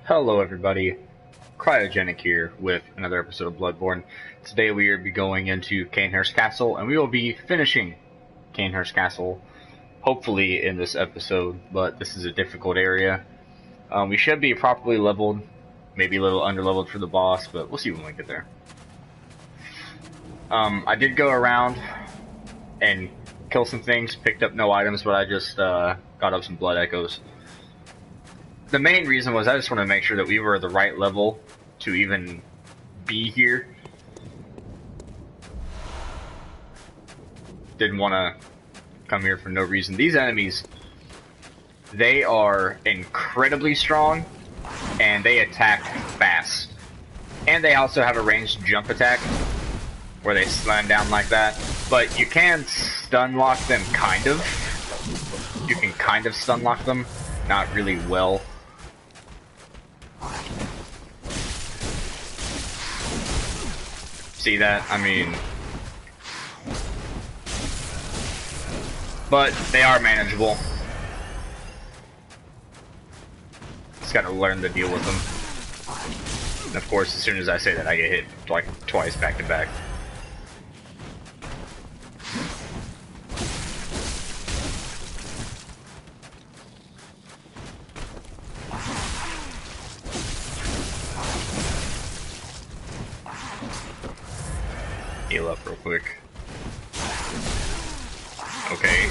Hello everybody, Cryogenic here with another episode of Bloodborne. Today we will be going into Cainhurst Castle, and we will be finishing Cainhurst Castle, hopefully in this episode, but this is a difficult area. We should be properly leveled, maybe a little under-leveled for the boss, but we'll see when we get there. I did go around and kill some things, picked up no items, but I just got up some blood echoes. The main reason was I just wanted to make sure that we were the right level to even be here. Didn't want to come here for no reason. These enemies, they are incredibly strong, and they attack fast. And they also have a ranged jump attack, where they slam down like that. But you can stun lock them, kind of. You can kind of stun lock them, not really well. See that? I mean... But they are manageable. Just gotta learn to deal with them. And of course, as soon as I say that, I get hit like twice back to back. Heal up real quick. Okay.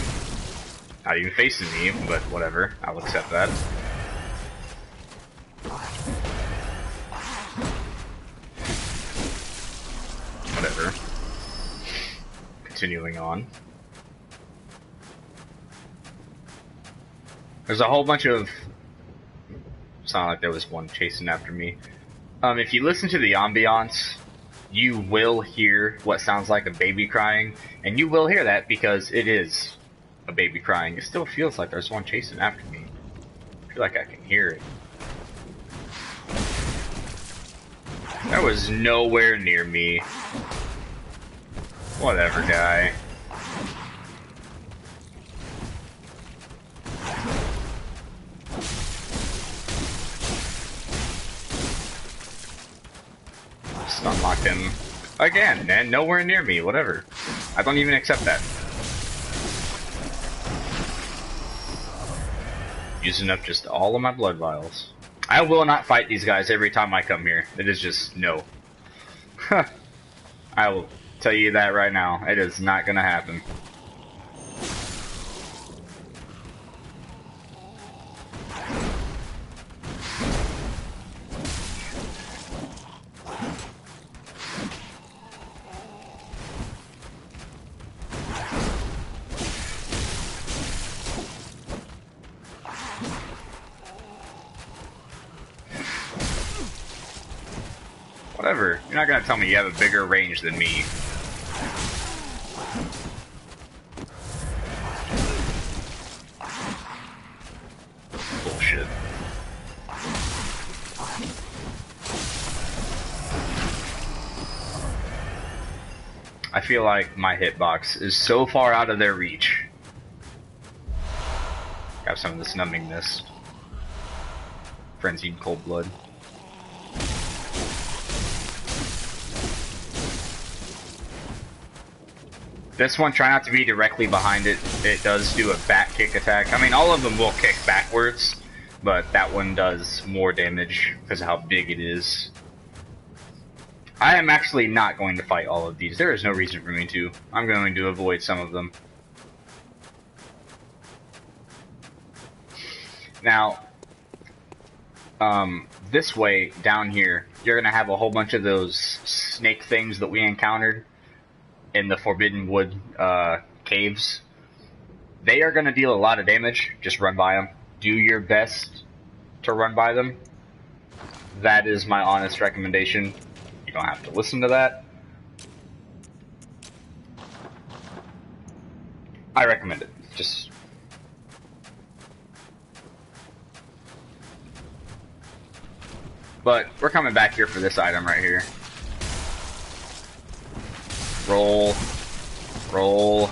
Not even facing me, but whatever. I'll accept that. Whatever. Continuing on. There's a whole bunch of... It's not like there was one chasing after me. If you listen to the ambiance, you will hear what sounds like a baby crying, and you will hear that because it is a baby crying. It still feels like there's one chasing after me. I feel like I can hear it. That was nowhere near me. Whatever, guy. Stun locked him again, and nowhere near me, whatever. I don't even accept that. Using up just all of my blood vials. I will not fight these guys every time I come here. It is just no. I will tell you that right now. It is not gonna happen. Whatever. You're not gonna tell me you have a bigger range than me. Bullshit. I feel like my hitbox is so far out of their reach. Have some of this numbing mist. Frenzied cold blood. This one, try not to be directly behind it. It does do a back kick attack. I mean, all of them will kick backwards, but that one does more damage because of how big it is. I am actually not going to fight all of these. There is no reason for me to. I'm going to avoid some of them. Now, this way, down here, you're going to have a whole bunch of those snake things that we encountered in the Forbidden Wood caves. They are going to deal a lot of damage. Just run by them. Do your best to run by them. That is my honest recommendation. You don't have to listen to that. I recommend it. Just... But we're coming back here for this item right here. Roll. Roll.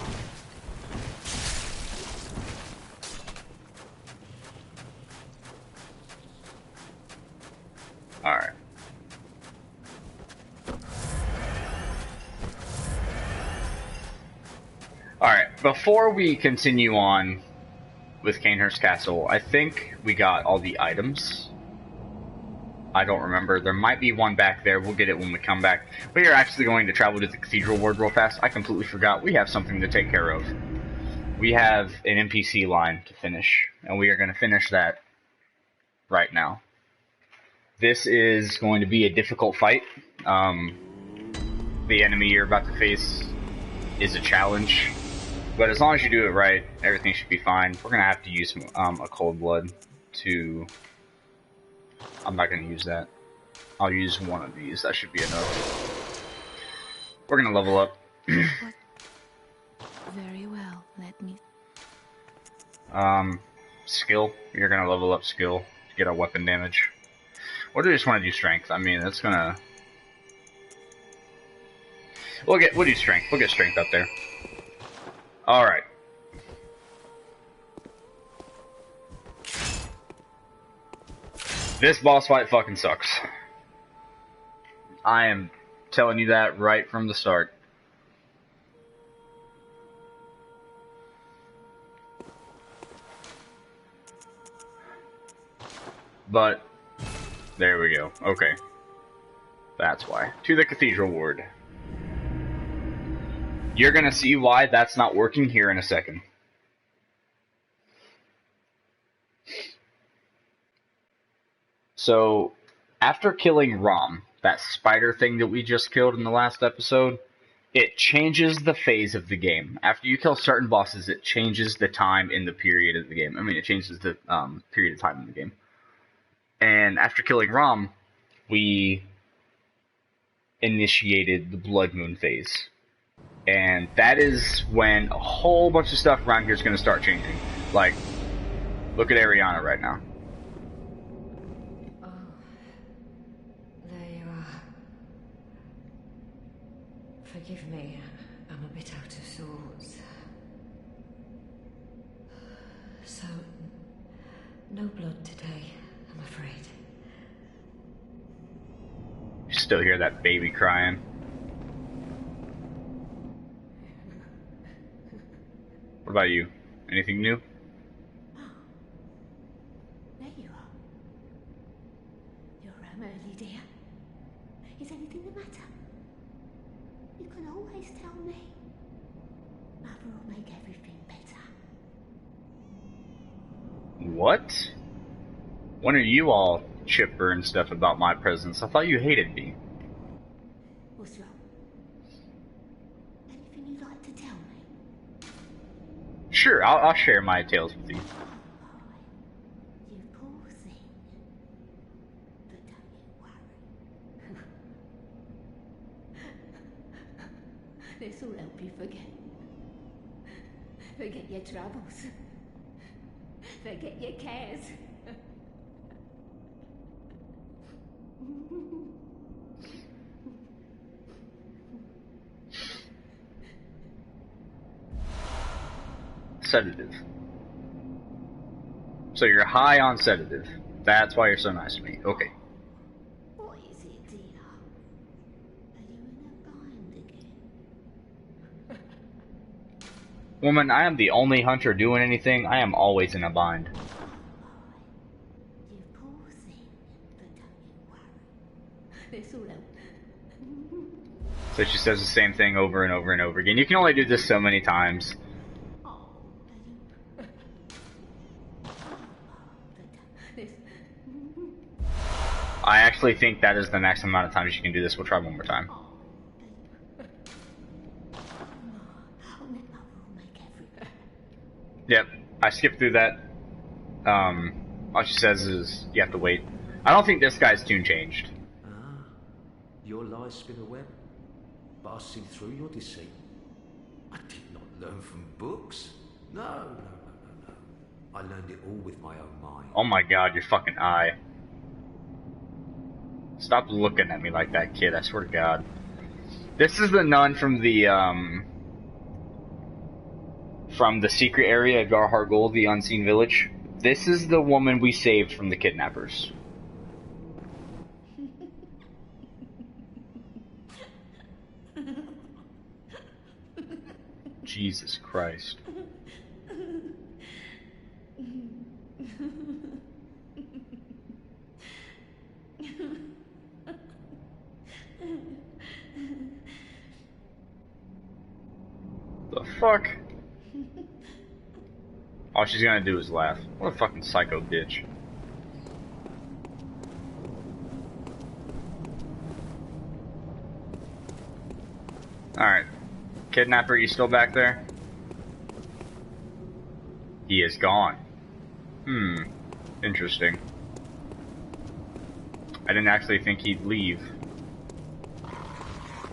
before we continue on with Cainhurst Castle, I think we got all the items. I don't remember. There might be one back there. We'll get it when we come back. We are actually going to travel to the Cathedral Ward real fast. I completely forgot. We have something to take care of. We have an NPC line to finish, and we are going to finish that right now. This is going to be a difficult fight. The enemy you're about to face is a challenge, but as long as you do it right, everything should be fine. We're going to have to use a cold blood to... I'm not going to use that. I'll use one of these. That should be enough. We're going to level up. Very well. Let me... Skill. You're going to level up skill to get our weapon damage. Or do you just want to do strength? I mean, that's going to... We'll do strength. We'll get strength up there. Alright. This boss fight fucking sucks. I am telling you that right from the start. But, there we go. Okay. That's why. To the Cathedral Ward. You're gonna see why that's not working here in a second. So, after killing Rom, that spider thing that we just killed in the last episode, it changes the phase of the game. After you kill certain bosses, it changes the time in the period of the game. I mean, it changes the period of time in the game. And after killing Rom, we initiated the Blood Moon phase. And that is when a whole bunch of stuff around here is going to start changing. Like, look at Ariana right now. Oh, there you are. Forgive me, I'm a bit out of sorts. So, no blood today, I'm afraid. You still hear that baby crying. What about you? Anything new? There you are. You're early, dear. Is anything the matter? You can always tell me. Mother will make everything better. What? When are you all chipper and stuff about my presence? I thought you hated me. What's wrong? Anything you'd like to tell me? Sure, I'll share my tales with you. Oh, you poor thing. But don't you worry. This will help you forget. Forget your troubles. Forget your cares. Sedative. So you're high on sedative. That's why you're so nice to me. Okay. What is it, dear? Are you in a bind again? Woman, I am the only hunter doing anything. I am always in a bind. You poor thing. But don't you worry. This will help. So she says the same thing over and over and over again. You can only do this so many times. I actually think that is the maximum amount of times you can do this. We'll try one more time. Yep, I skipped through that. All she says is you have to wait. I don't think this guy's tune changed. Ah, your lies spin a web, but I see through your deceit. I did not learn from books. No. I learned it all with my own mind. Oh my god, your fucking eye. Stop looking at me like that, kid, I swear to god. This is the nun from the secret area of Garhargul, the Unseen Village. This is the woman we saved from the kidnappers. Jesus Christ. The fuck? All she's gonna do is laugh. What a fucking psycho bitch. Alright. Kidnapper, you still back there? He is gone. Interesting. I didn't actually think he'd leave.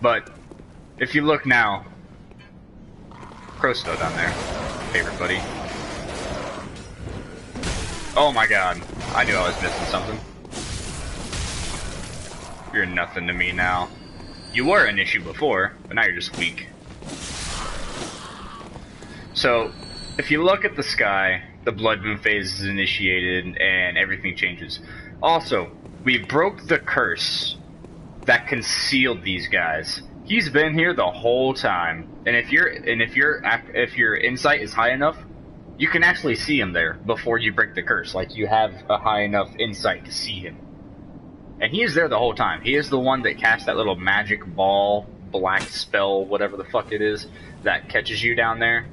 But, if you look now, Crow's still down there. Favorite buddy. Oh my god. I knew I was missing something. You're nothing to me now. You were an issue before, but now you're just weak. So, if you look at the sky, the blood moon phase is initiated and everything changes. Also, we broke the curse that concealed these guys. He's been here the whole time, and if your insight is high enough, you can actually see him there before you break the curse. Like, you have a high enough insight to see him. And he is there the whole time. He is the one that cast that little magic ball, black spell, whatever the fuck it is, that catches you down there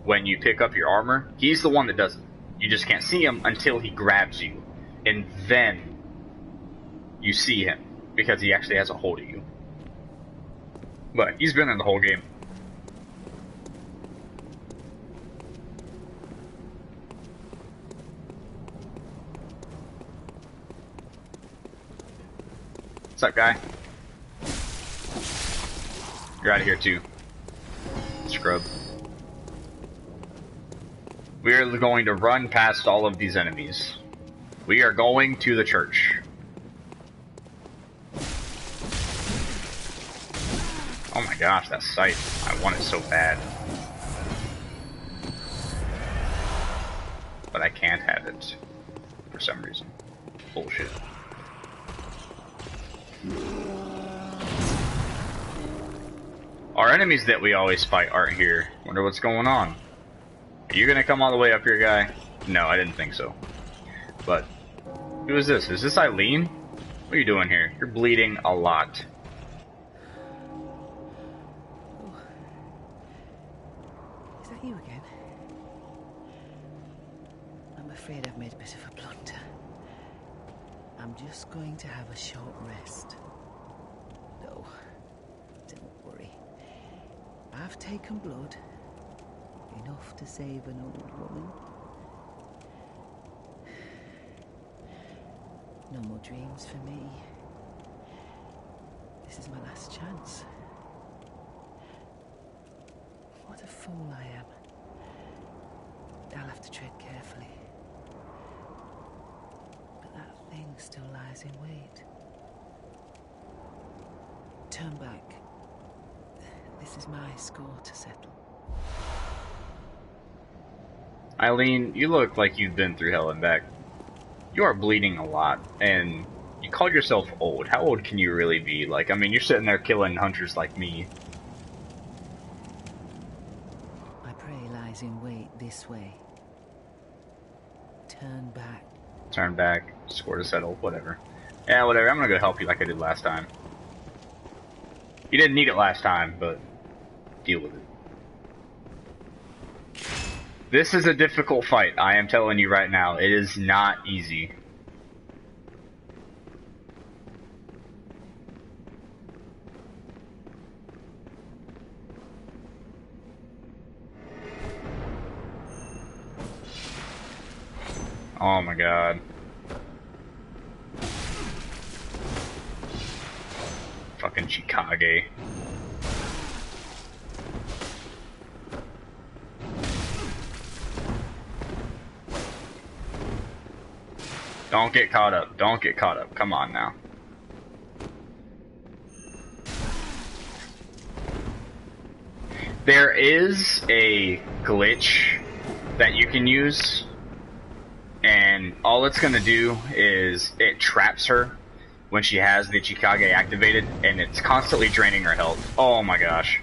when you pick up your armor. He's the one that does it. You just can't see him until he grabs you. And then you see him, because he actually has a hold of you. But he's been in the whole game. What's up, guy? You're out of here too, scrub. We are going to run past all of these enemies. We are going to the church. Oh my gosh, that sight. I want it so bad. But I can't have it. For some reason. Bullshit. Our enemies that we always fight aren't here. Wonder what's going on. Are you gonna come all the way up here, guy? No, I didn't think so. But, who is this? Is this Eileen? What are you doing here? You're bleeding a lot. Oh. Is that you again? I'm afraid I've made a bit of a blunder. I'm just going to have a short rest. No, don't worry. I've taken blood. Enough to save an old woman. No more dreams for me. This is my last chance. What a fool I am. I'll have to tread carefully. But that thing still lies in wait. Turn back. This is my score to settle. Eileen, you look like you've been through hell and back. You are bleeding a lot, and you call yourself old. How old can you really be? Like, I mean, you're sitting there killing hunters like me. My prey lies in wait this way. Turn back. Turn back, score to settle, whatever. Yeah, whatever, I'm gonna go help you like I did last time. You didn't need it last time, but deal with it. This is a difficult fight, I am telling you right now. It is not easy. Oh my god. Fucking Chicago. Don't get caught up. Don't get caught up. Come on now. There is a glitch that you can use, and all it's gonna do is it traps her when she has the Chicago activated, and it's constantly draining her health. Oh my gosh.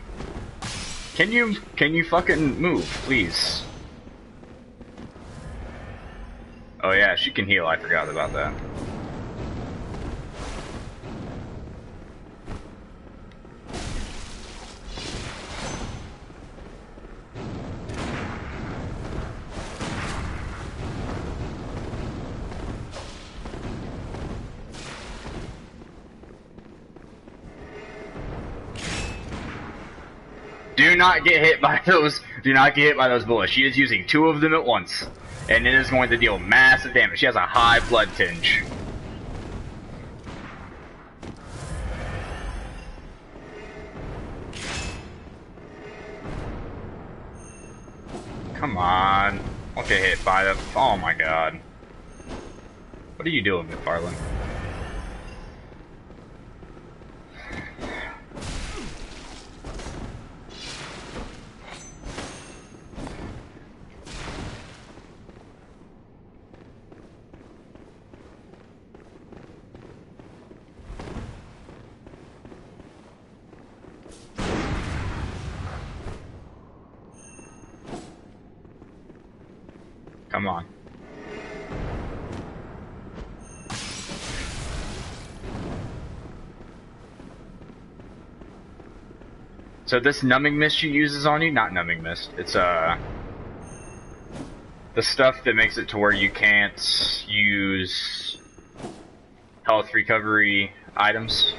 Can you fucking move, please? Oh yeah, she can heal. I forgot about that. Do not get hit by those. Do not get hit by those bullets. She is using 2 of them at once, and it is going to deal massive damage. She has a high blood tinge. Come on. Don't get hit by them. Oh my god. What are you doing, McFarlane? Come on. So this numbing mist she uses on you, not numbing mist, it's the stuff that makes it to where you can't use health recovery items.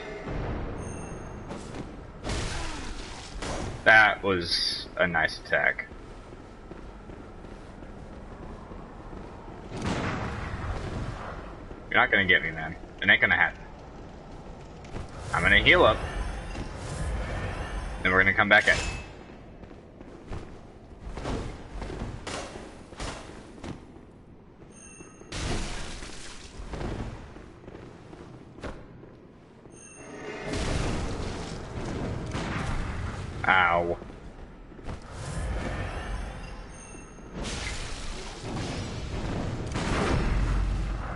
That was a nice attack. You're not gonna get me, man. It ain't gonna happen. I'm gonna heal up. Then we're gonna come back at it. Ow.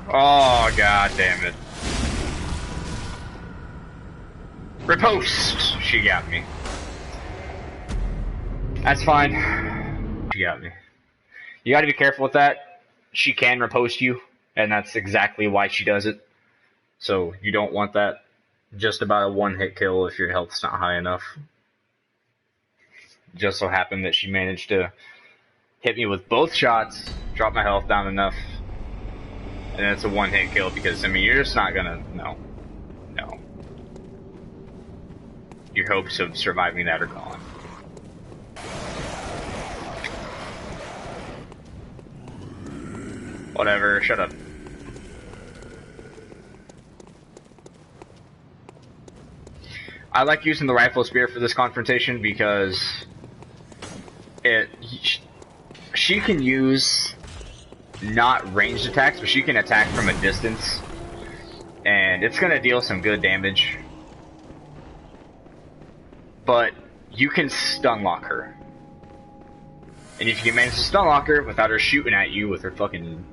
Oh, god damn it. Riposte! She got me. That's fine. She got me. You gotta be careful with that. She can riposte you, and that's exactly why she does it. So, you don't want that. Just about a one-hit kill if your health's not high enough. Just so happened that she managed to hit me with both shots, drop my health down enough, and it's a one-hit kill because, I mean, you're just not gonna... No. No. Your hopes of surviving that are gone. Whatever, shut up. I like using the rifle spear for this confrontation because she can use not ranged attacks, but she can attack from a distance, and it's gonna deal some good damage. But you can stun lock her, and if you can manage to stun lock her without her shooting at you with her fucking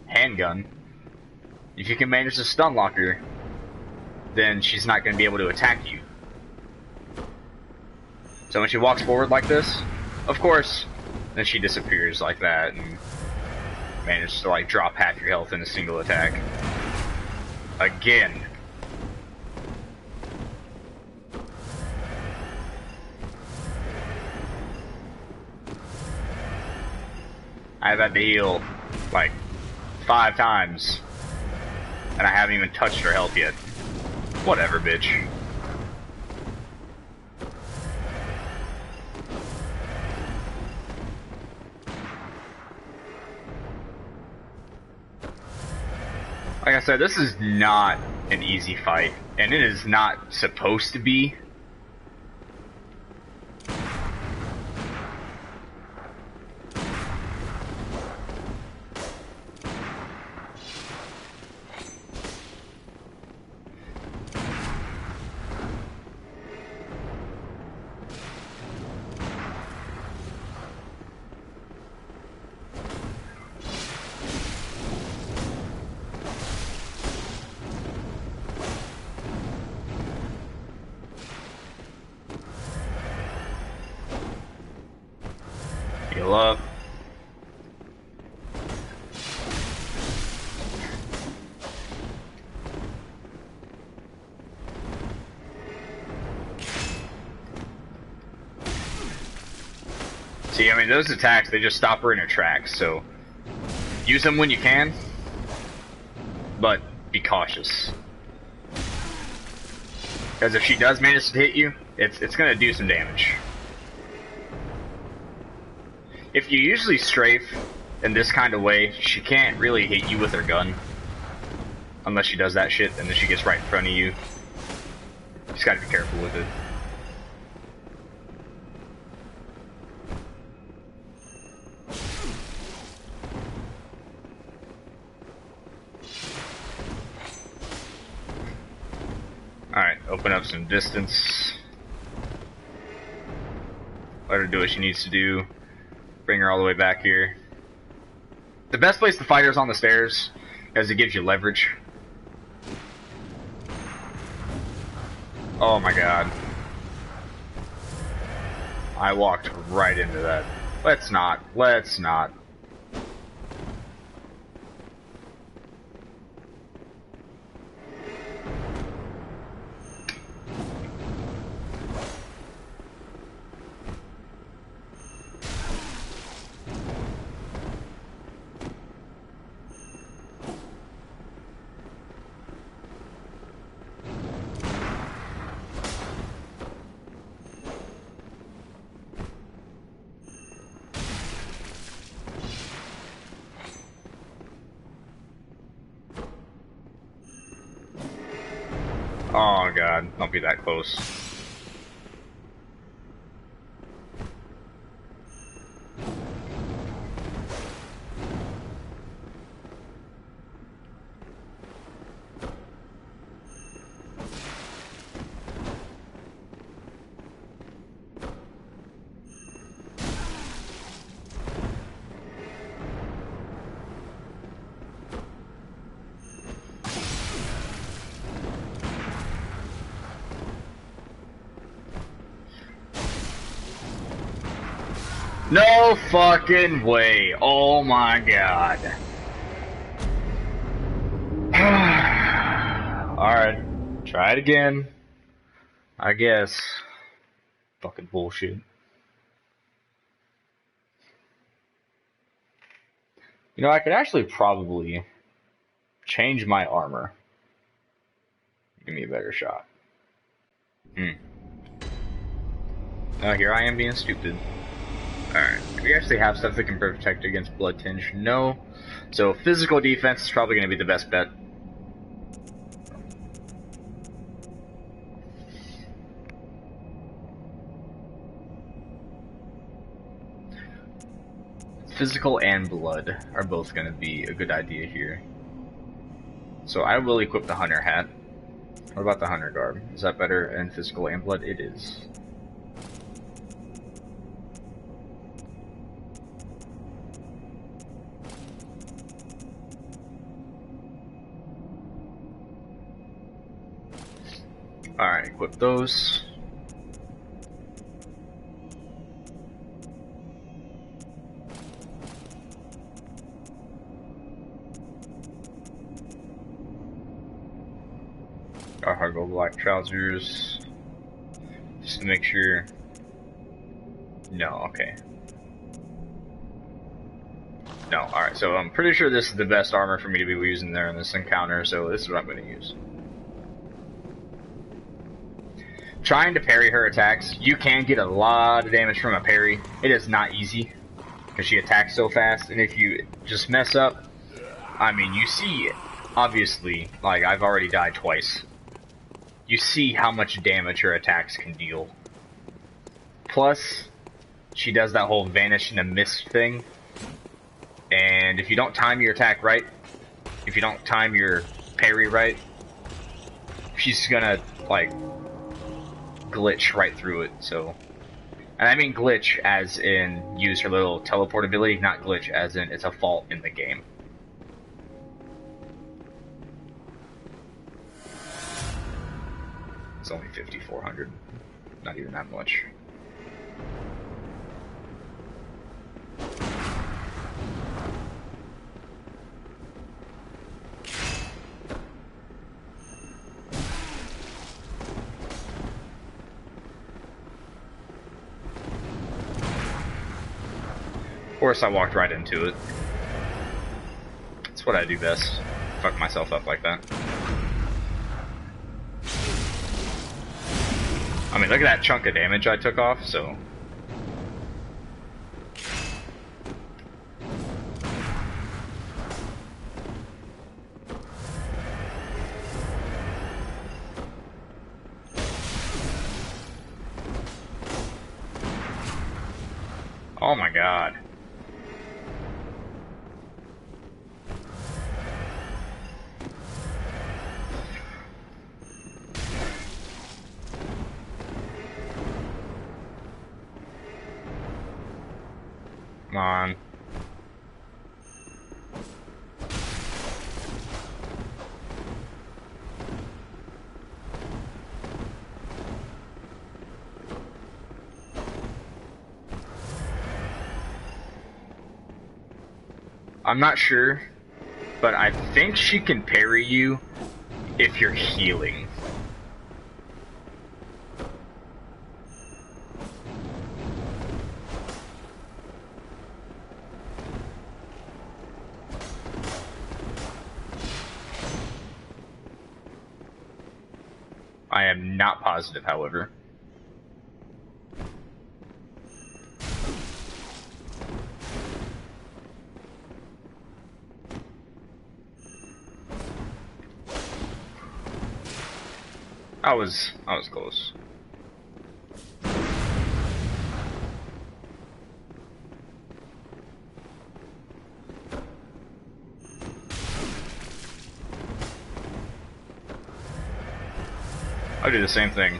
handgun, if you can manage to stun lock her, then she's not going to be able to attack you. So when she walks forward like this, of course, then she disappears like that and manages to like drop half your health in a single attack. Again. I've had to heal like 5 times, and I haven't even touched her health yet. Whatever, bitch. Like I said, this is not an easy fight, and it is not supposed to be. heal up. See, I mean, those attacks, they just stop her in her tracks, so use them when you can, but be cautious. Because if she does manage to hit you, it's going to do some damage. If you usually strafe in this kind of way, she can't really hit you with her gun. Unless she does that shit, and then she gets right in front of you. You just gotta be careful with it. Alright, open up some distance. Let her do what she needs to do. Bring her all the way back here. The best place to fight her is on the stairs, as it gives you leverage. Oh my god. I walked right into that. Let's not. Let's not. Oh god, don't be that close. No fucking way. Oh my god. Alright. Try it again. I guess. Fucking bullshit. You know, I could actually probably change my armor. Give me a better shot. Oh, here I am being stupid. Alright, do we actually have stuff that can protect against blood tinge? No. So physical defense is probably going to be the best bet. Physical and blood are both going to be a good idea here. So I will equip the hunter hat. What about the hunter garb? Is that better in physical and blood? It is. Alright, equip those. Cargo black trousers. Just to make sure. No, okay. No, alright, so I'm pretty sure this is the best armor for me to be using there in this encounter, so this is what I'm going to use. Trying to parry her attacks, you can get a lot of damage from a parry. It is not easy, because she attacks so fast, and if you just mess up, I mean, you see, obviously, like, I've already died twice. You see how much damage her attacks can deal. Plus, she does that whole vanish in a mist thing, and if you don't time your attack right, if you don't time your parry right, she's gonna, like, glitch right through it, so. And I mean glitch as in use her little teleport ability, not glitch as in it's a fault in the game. It's only 5,400. Not even that much. course I walked right into it. That's what I do best. Fuck myself up like that. I mean, look at that chunk of damage I took off, so... Oh my god. Come on. I'm not sure, but I think she can parry you if you're healing. I am not positive, however. I was close. I'll do the same thing.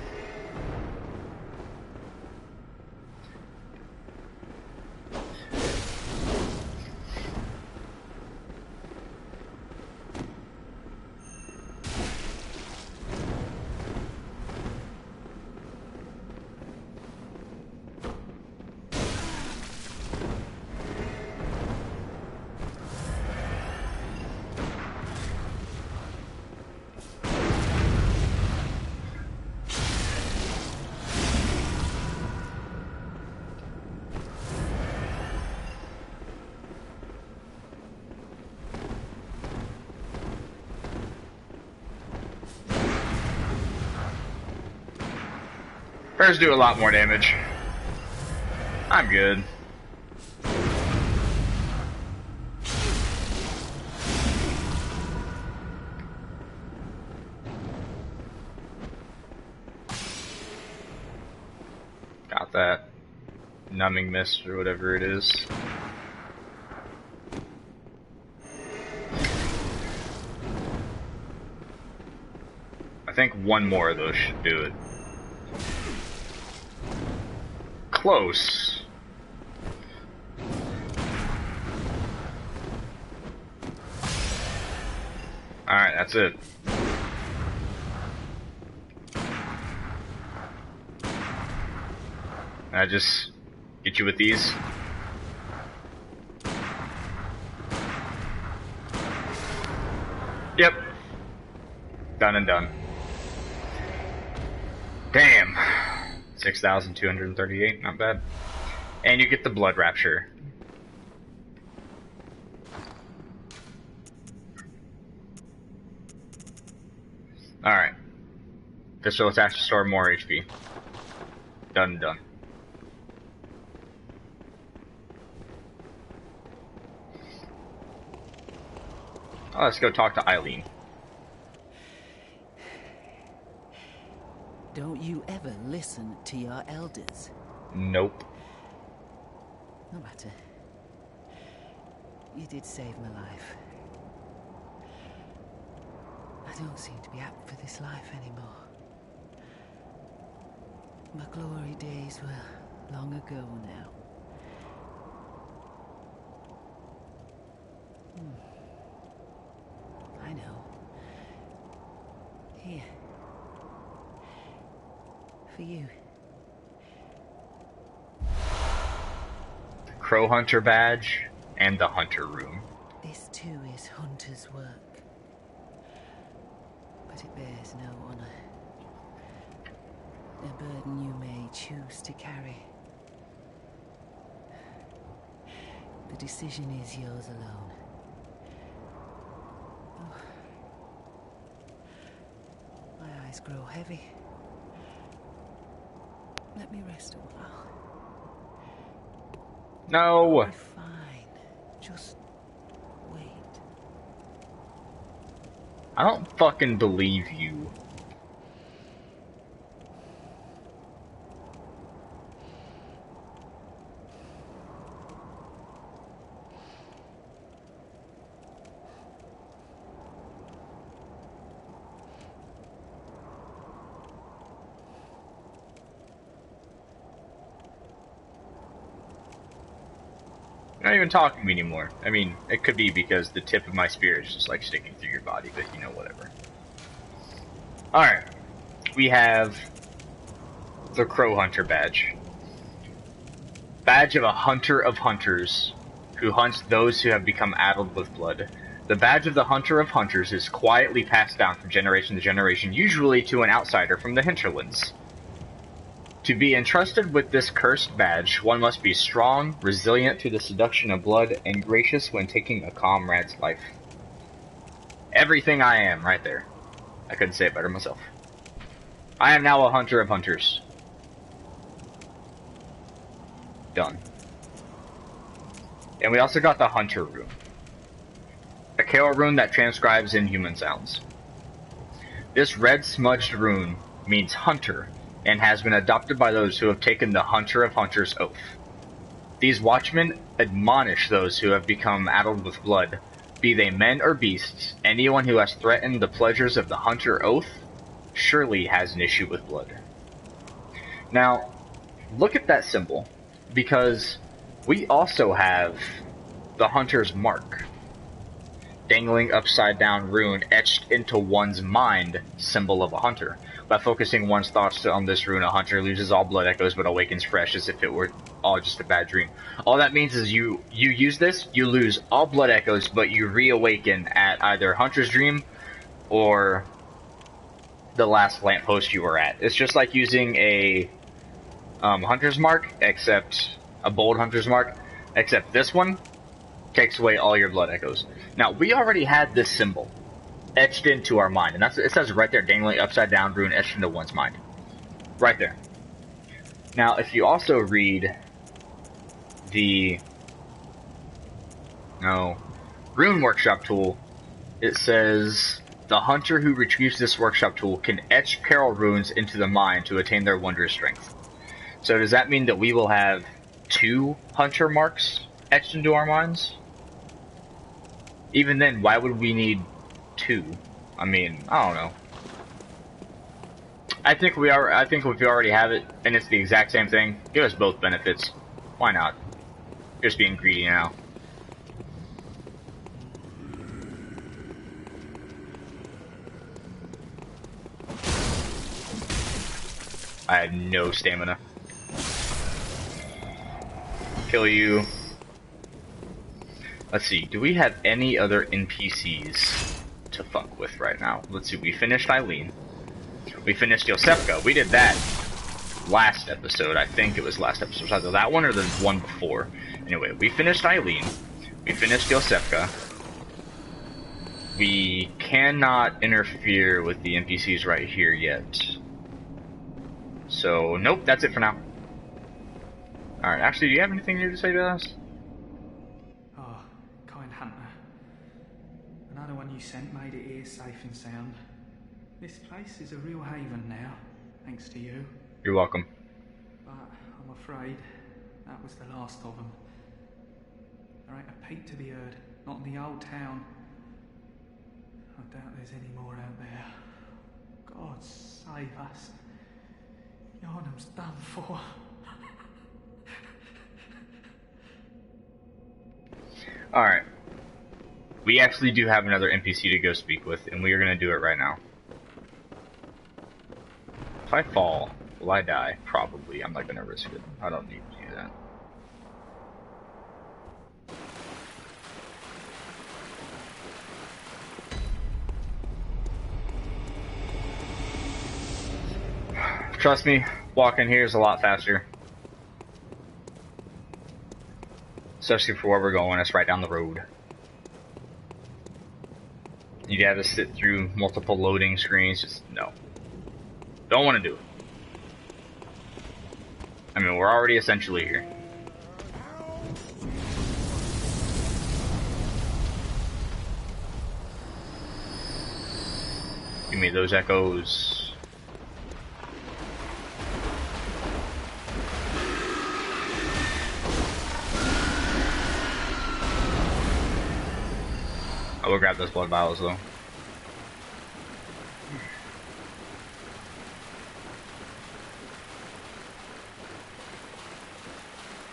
Hers do a lot more damage. I'm good. Got that numbing mist or whatever it is. I think one more of those should do it. Close. Alright, that's it. I just get you with these. Yep. Done and done. Damn. 6,238, not bad. And you get the Blood Rapture. Alright. This will attach to store more HP. Done, done. Oh, let's go talk to Eileen. Don't you ever listen to your elders? Nope. No matter. You did save my life. I don't seem to be apt for this life anymore. My glory days were long ago now. I know. Here. For you. The Crow Hunter badge and the Hunter room. This too is Hunter's work. But it bears no honor. A burden you may choose to carry. The decision is yours alone. Oh. My eyes grow heavy. Let me rest a while. No! Be fine. Just wait. I don't fucking believe you. You're not even talking to me anymore. I mean, it could be because the tip of my spear is just like sticking through your body, but you know, whatever. Alright. We have the Crow Hunter badge. Badge of a Hunter of Hunters, who hunts those who have become addled with blood. The badge of the Hunter of Hunters is quietly passed down from generation to generation, usually to an outsider from the hinterlands. To be entrusted with this cursed badge, one must be strong, resilient to the seduction of blood, and gracious when taking a comrade's life. Everything I am, right there. I couldn't say it better myself. I am now a Hunter of Hunters. Done. And we also got the Hunter rune. A Kael rune that transcribes inhuman sounds. This red smudged rune means Hunter, and has been adopted by those who have taken the Hunter of Hunters oath. These watchmen admonish those who have become addled with blood, be they men or beasts. Anyone who has threatened the pleasures of the Hunter oath surely has an issue with blood. Now, look at that symbol, because we also have the Hunter's mark. Dangling upside down rune etched into one's mind, symbol of a hunter. By focusing one's thoughts on this rune, a hunter loses all blood echoes but awakens fresh as if it were all just a bad dream. All that means is you use this, you lose all blood echoes, but you reawaken at either Hunter's Dream or the last lamppost you were at. It's just like using a Hunter's Mark, except a bold Hunter's Mark, except this one takes away all your blood echoes. Now, we already had this symbol etched into our mind, and it says right there, dangling upside down rune etched into one's mind. Right there. Now, if you also read the Rune Workshop tool, it says the hunter who retrieves this workshop tool can etch peril runes into the mind to attain their wondrous strength. So does that mean that we will have 2 hunter marks etched into our minds? Even then, why would we need 2? I mean, I don't know. I think if we already have it, and it's the exact same thing, give us both benefits. Why not? Just being greedy now. I had no stamina. Kill you. Let's see, do we have any other NPCs to fuck with right now? Let's see, we finished Eileen. We finished Yosefka. We did that last episode. I think it was last episode. It was either that one or the one before. Anyway, we finished Eileen. We finished Yosefka. We cannot interfere with the NPCs right here yet. So, nope, that's it for now. Alright, actually, do you have anything new to say to us? Another one you sent made it here safe and sound. This place is a real haven now, thanks to you. You're welcome. But I'm afraid that was the last of them. There ain't a peep to be heard, not in the old town. I doubt there's any more out there. God save us. Yarnum's done for. Alright. We actually do have another NPC to go speak with, and we are going to do it right now. If I fall, will I die? Probably. I'm not going to risk it. I don't need to do that. Trust me, walking here is a lot faster. especially for where we're going. It's right down the road. You have to sit through multiple loading screens. Just no. Don't want to do it. I mean, we're already essentially here. Give me those echoes. I will grab those blood vials though.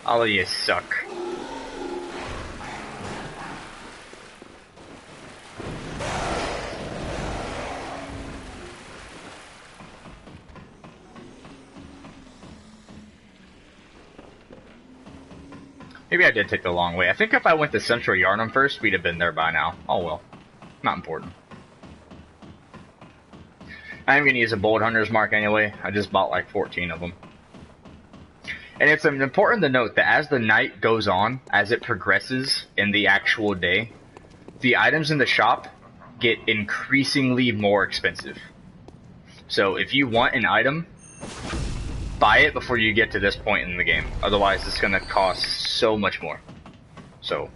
All of you suck. Maybe I did take the long way. I think if I went to Central Yharnam first, we'd have been there by now. Oh well. Not important. I'm gonna use a Bold Hunter's Mark anyway. I just bought like 14 of them. And it's important to note that as the night goes on, as it progresses in the actual day, the items in the shop get increasingly more expensive. So if you want an item, buy it before you get to this point in the game. Otherwise, it's going to cost so much more. So,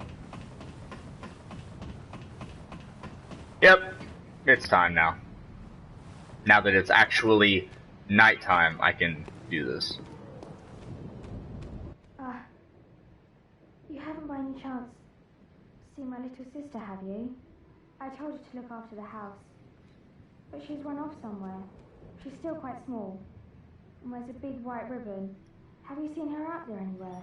yep, it's time now. Now that it's actually nighttime, I can do this. You haven't by any chance seen my little sister, have you? I told her to look after the house, but she's run off somewhere. She's still quite small, and wears a big white ribbon. Have you seen her out there anywhere?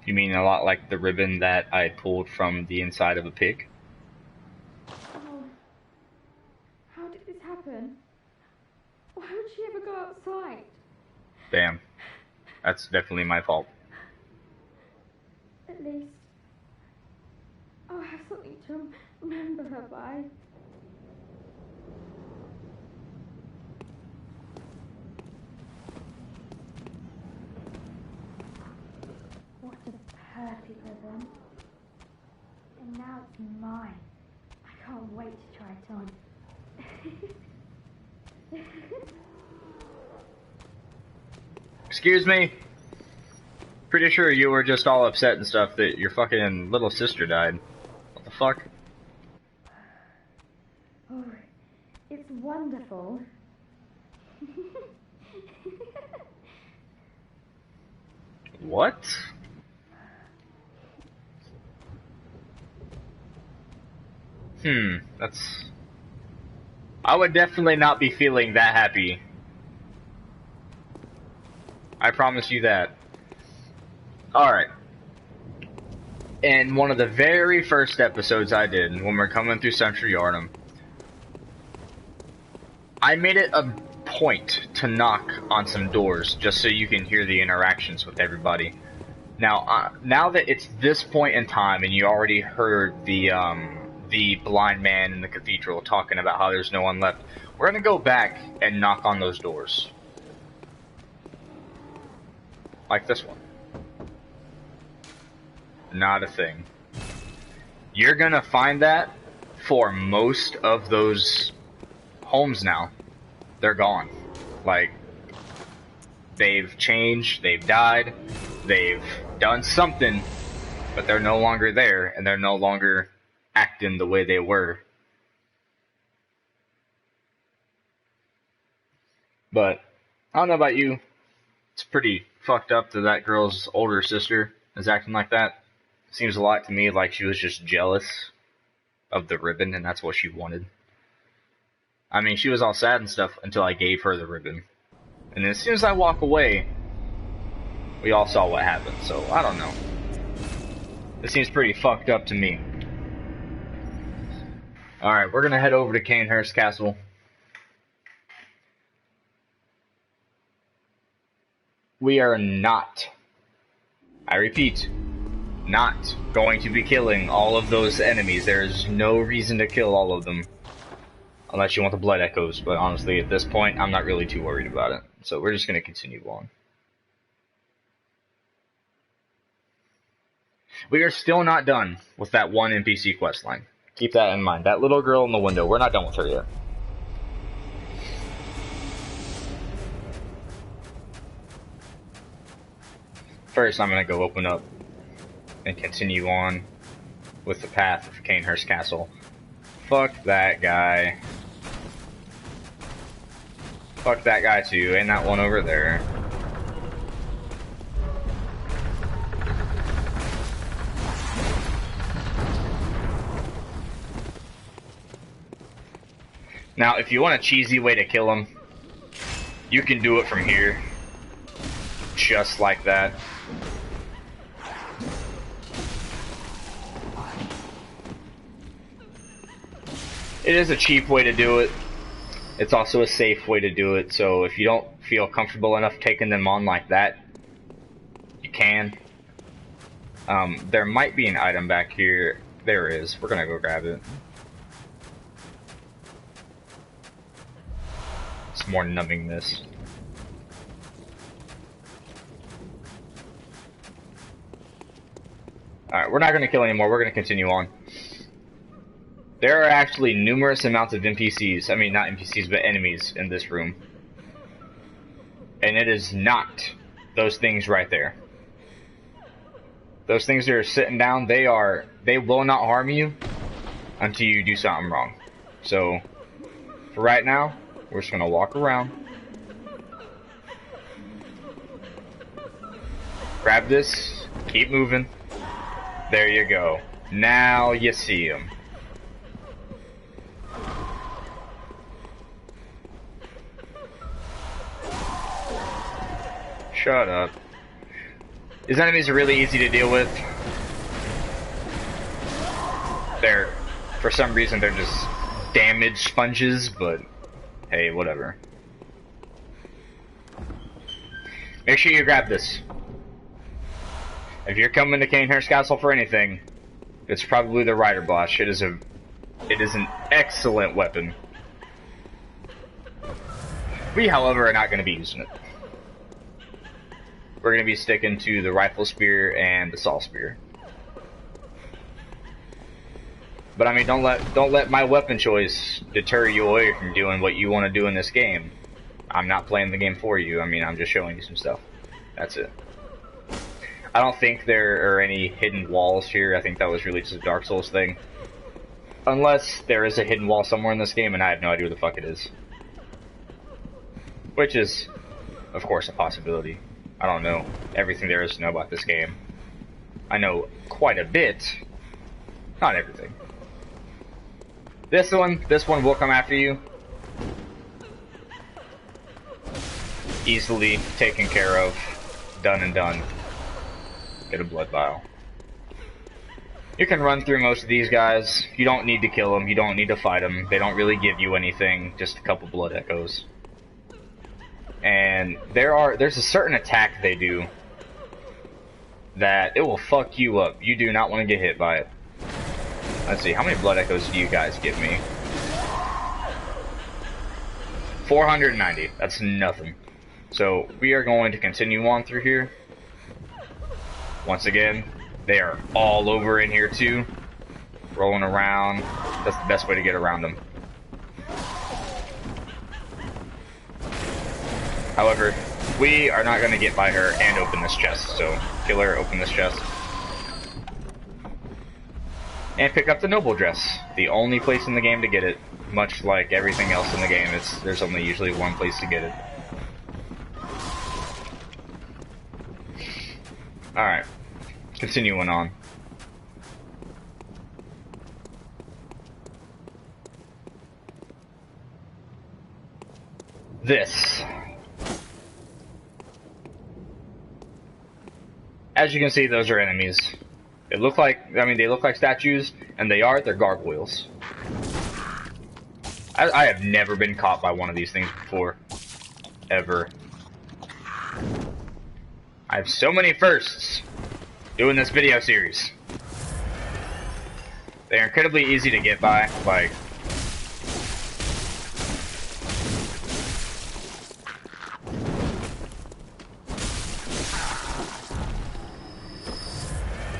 You mean a lot like the ribbon that I pulled from the inside of a pig? Oh, how did this happen? Why would she ever go outside? Damn. That's definitely my fault. At least I'll have something to remember her by. What a perfect ribbon. And now it's mine. I can't wait to try it on. Excuse me? Pretty sure you were just all upset and stuff that your fucking little sister died. What the fuck? Oh, it's wonderful. What? That's... I would definitely not be feeling that happy. I promise you that. Alright. In one of the very first episodes I did, when we're coming through Central Yharnam, I made it a point to knock on some doors just so you can hear the interactions with everybody. Now, now that it's this point in time and you already heard the blind man in the cathedral talking about how there's no one left, we're gonna go back and knock on those doors. Like this one. Not a thing. You're gonna find that for most of those homes now. They're gone. Like, they've changed, they've died, they've done something, but they're no longer there, and they're no longer acting the way they were. But, I don't know about you, it's pretty fucked up that that girl's older sister is acting like that. Seems a lot to me like she was just jealous of the ribbon and that's what she wanted. I mean, she was all sad and stuff until I gave her the ribbon. And as soon as I walk away, we all saw what happened, so I don't know. It seems pretty fucked up to me. Alright, we're gonna head over to Cainhurst Castle. We are not, I repeat, not going to be killing all of those enemies. There is no reason to kill all of them. Unless you want the blood echoes, but honestly, at this point, I'm not really too worried about it. So we're just going to continue on. We are still not done with that one NPC quest line. Keep that in mind. That little girl in the window, we're not done with her yet. First, I'm going to go open up and continue on with the path of Cainhurst Castle. Fuck that guy. Fuck that guy too, and that one over there. Now, if you want a cheesy way to kill him, you can do it from here. Just like that. It is a cheap way to do it. It's also a safe way to do it, so if you don't feel comfortable enough taking them on like that, you can. There might be an item back here. There is. We're gonna go grab it. It's more numbingness. Alright, we're not gonna kill anymore. We're gonna continue on. There are actually numerous amounts of NPCs, I mean not NPCs, but enemies in this room. And it is not those things right there. Those things that are sitting down, they will not harm you until you do something wrong. So, for right now, we're just gonna walk around. Grab this, keep moving. There you go. Now you see him. Shut up. These enemies are really easy to deal with. For some reason, they're just damage sponges, but hey, whatever. Make sure you grab this. If you're coming to Cainhurst Castle for anything, it's probably the Rider Bosch. It is an excellent weapon. We, however, are not going to be using it. We're going to be sticking to the Rifle Spear and the Saw Spear. But I mean, don't let my weapon choice deter you away from doing what you want to do in this game. I'm not playing the game for you. I mean, I'm just showing you some stuff. That's it. I don't think there are any hidden walls here. I think that was really just a Dark Souls thing. Unless there is a hidden wall somewhere in this game and I have no idea where the fuck it is. Which is, of course, a possibility. I don't know everything there is to know about this game. I know quite a bit. Not everything. This one will come after you. Easily taken care of. Done and done. Get a blood vial. You can run through most of these guys. You don't need to kill them. You don't need to fight them. They don't really give you anything. Just a couple blood echoes. And there's a certain attack they do that it will fuck you up. You do not want to get hit by it. Let's see, how many blood echoes do you guys give me? 490. That's nothing. So we are going to continue on through here. Once again, they are all over in here too. Rolling around. That's the best way to get around them. However, we are not going to get by her and open this chest. So, kill her, open this chest. And pick up the Noble Dress. The only place in the game to get it. Much like everything else in the game, there's only usually one place to get it. Alright. Continuing on. This. As you can see, those are enemies. They look like statues, and they're gargoyles. I have never been caught by one of these things before. Ever. I have so many firsts doing this video series. They're incredibly easy to get by, like...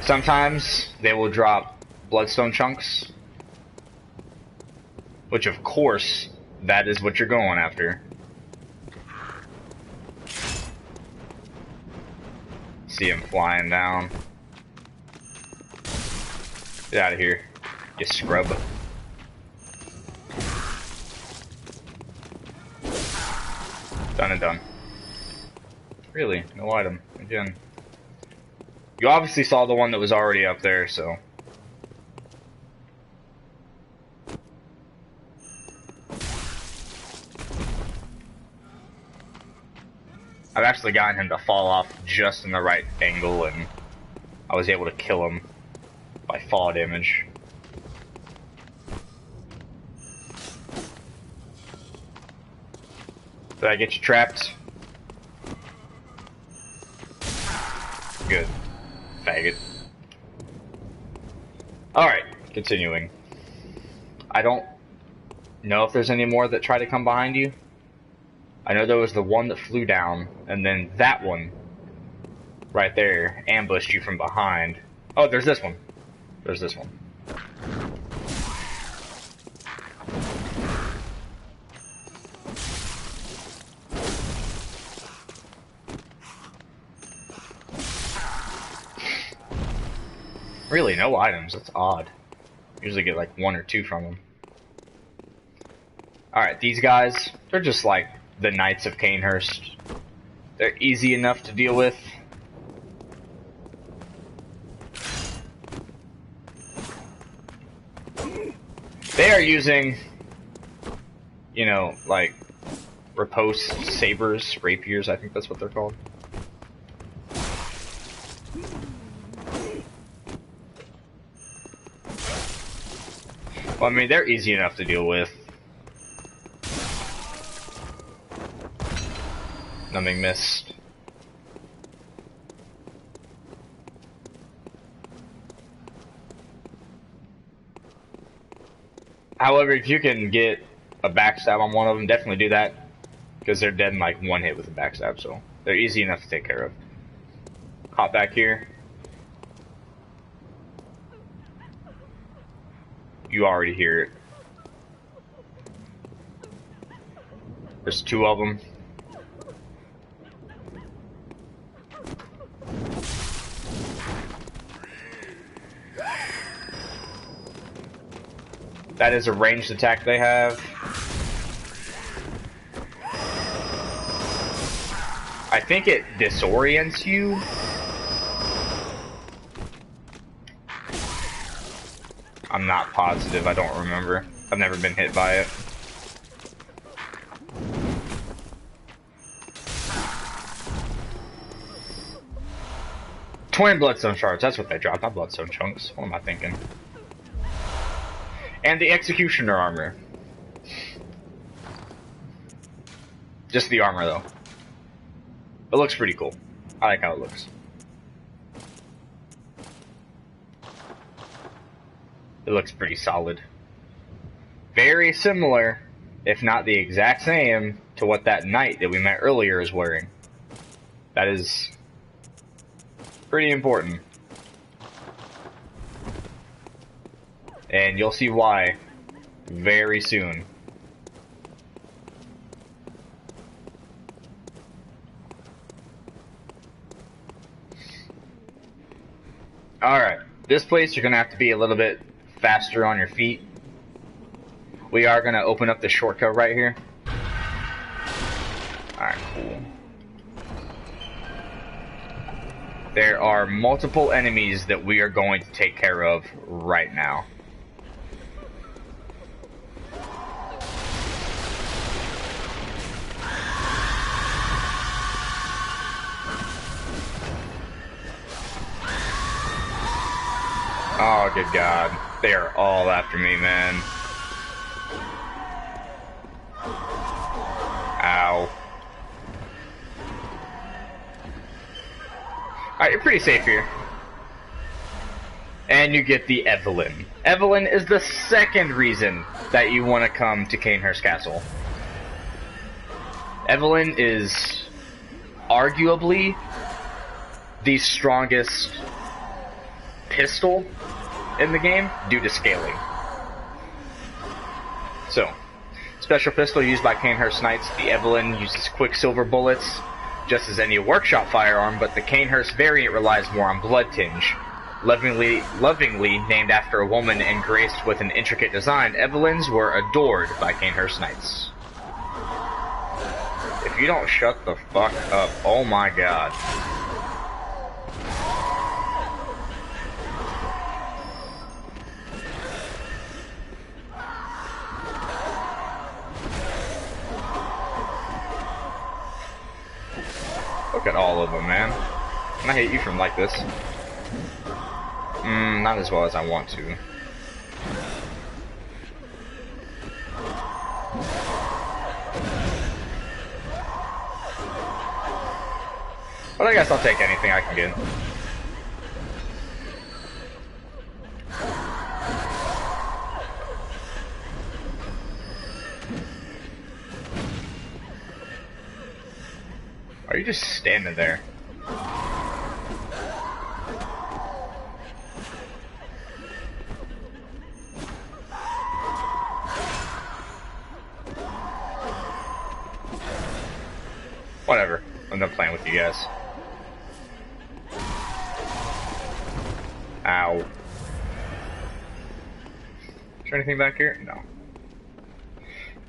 Sometimes they will drop bloodstone chunks, which of course, that is what you're going after. See him flying down. Get out of here, you scrub. Done and done. Really? No item. Again. You obviously saw the one that was already up there, so... I've actually gotten him to fall off just in the right angle, and I was able to kill him by fall damage. Did I get you trapped? Good. Faggot. Alright, continuing. I don't know if there's any more that try to come behind you. I know there was the one that flew down, and then that one right there ambushed you from behind. Oh, there's this one. There's this one. Really, no items. That's odd. Usually get like 1 or 2 from them. Alright, these guys, they're just like the Knights of Cainhurst. They're easy enough to deal with. They are using, you know, like, riposte sabers, rapiers, I think that's what they're called. Well, I mean, they're easy enough to deal with. Nothing missed. However, if you can get a backstab on one of them, definitely do that. Because they're dead in like 1 hit with a backstab, so they're easy enough to take care of. Hop back here. You already hear it. There's 2 of them. That is a ranged attack they have. I think it disorients you. I'm not positive, I don't remember. I've never been hit by it. Twin bloodstone shards, that's what they dropped, not bloodstone chunks. What am I thinking? And the executioner armor. Just the armor though. It looks pretty cool. I like how it looks. It looks pretty solid. Very similar, if not the exact same, to what that knight that we met earlier is wearing. That is pretty important. And you'll see why very soon. Alright, this place you're going to have to be a little bit faster on your feet. We are going to open up the shortcut right here. Alright, cool. There are multiple enemies that we are going to take care of right now. Oh, good God. They are all after me, man. Ow. Alright, you're pretty safe here. And you get the Evelyn. Evelyn is the second reason that you want to come to Cainhurst Castle. Evelyn is arguably the strongest pistol in the game due to scaling. So, special pistol used by Cainhurst Knights. The Evelyn uses quicksilver bullets, just as any workshop firearm, but the Cainhurst variant relies more on blood tinge. Lovingly named after a woman and graced with an intricate design, Evelyns were adored by Cainhurst Knights. If you don't shut the fuck up, oh my god. Look at all of them, man. And I hate you from like this. Not as well as I want to. But I guess I'll take anything I can get. Are you just standing there? Whatever. I'm done playing with you guys. Ow. Is there anything back here? No.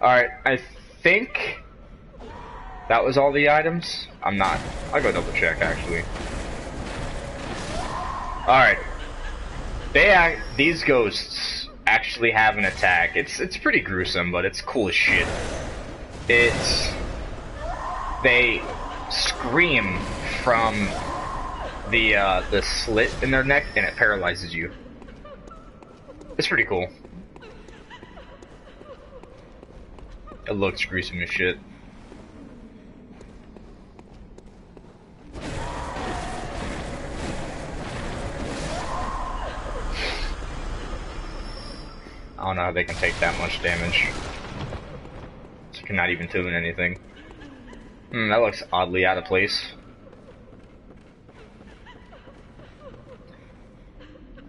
Alright, I think that was all the items. I'm not. I'll go double check actually. Alright. These ghosts actually have an attack. It's pretty gruesome, but it's cool as shit. They scream from the slit in their neck, and it paralyzes you. It's pretty cool. It looks gruesome as shit. I don't know how they can take that much damage. You're not even doing anything. That looks oddly out of place.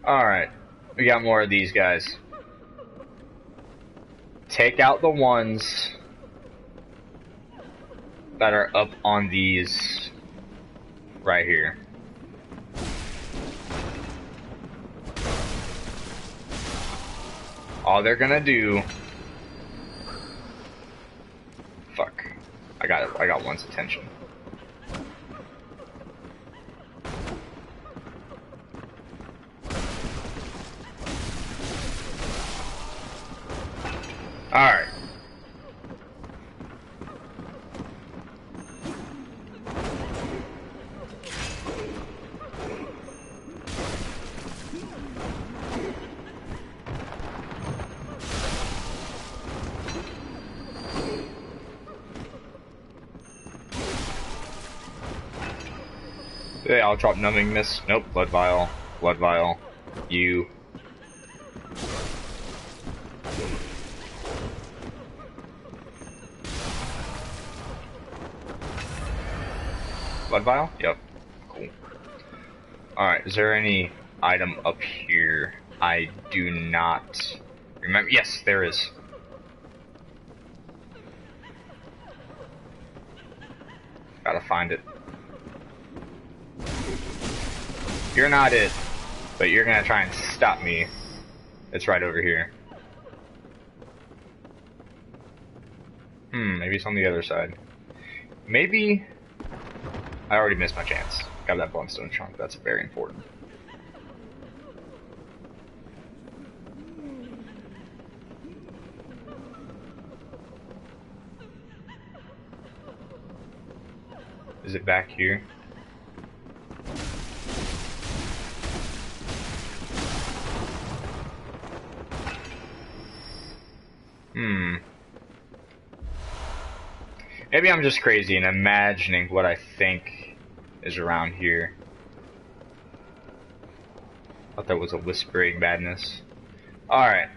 Alright, we got more of these guys. Take out the ones that are up on these right here. All they're gonna do... Fuck. I got one's attention. Alright. Yeah, I'll drop numbing mist. Nope, blood vial. Blood vial. You. Blood vial? Yep. Cool. Alright, is there any item up here? I do not remember. Yes, there is. Gotta find it. You're not it, but you're gonna try and stop me. It's right over here. Maybe it's on the other side. Maybe... I already missed my chance. Got that Bloodstone chunk, that's very important. Is it back here? Maybe I'm just crazy and imagining what I think is around here. Thought that was a whispering madness. Alright.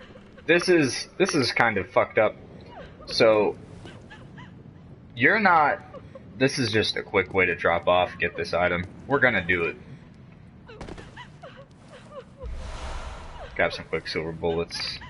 This is kind of fucked up. So you're not... This is just a quick way to drop off, get this item. We're gonna do it. Grab some quicksilver bullets.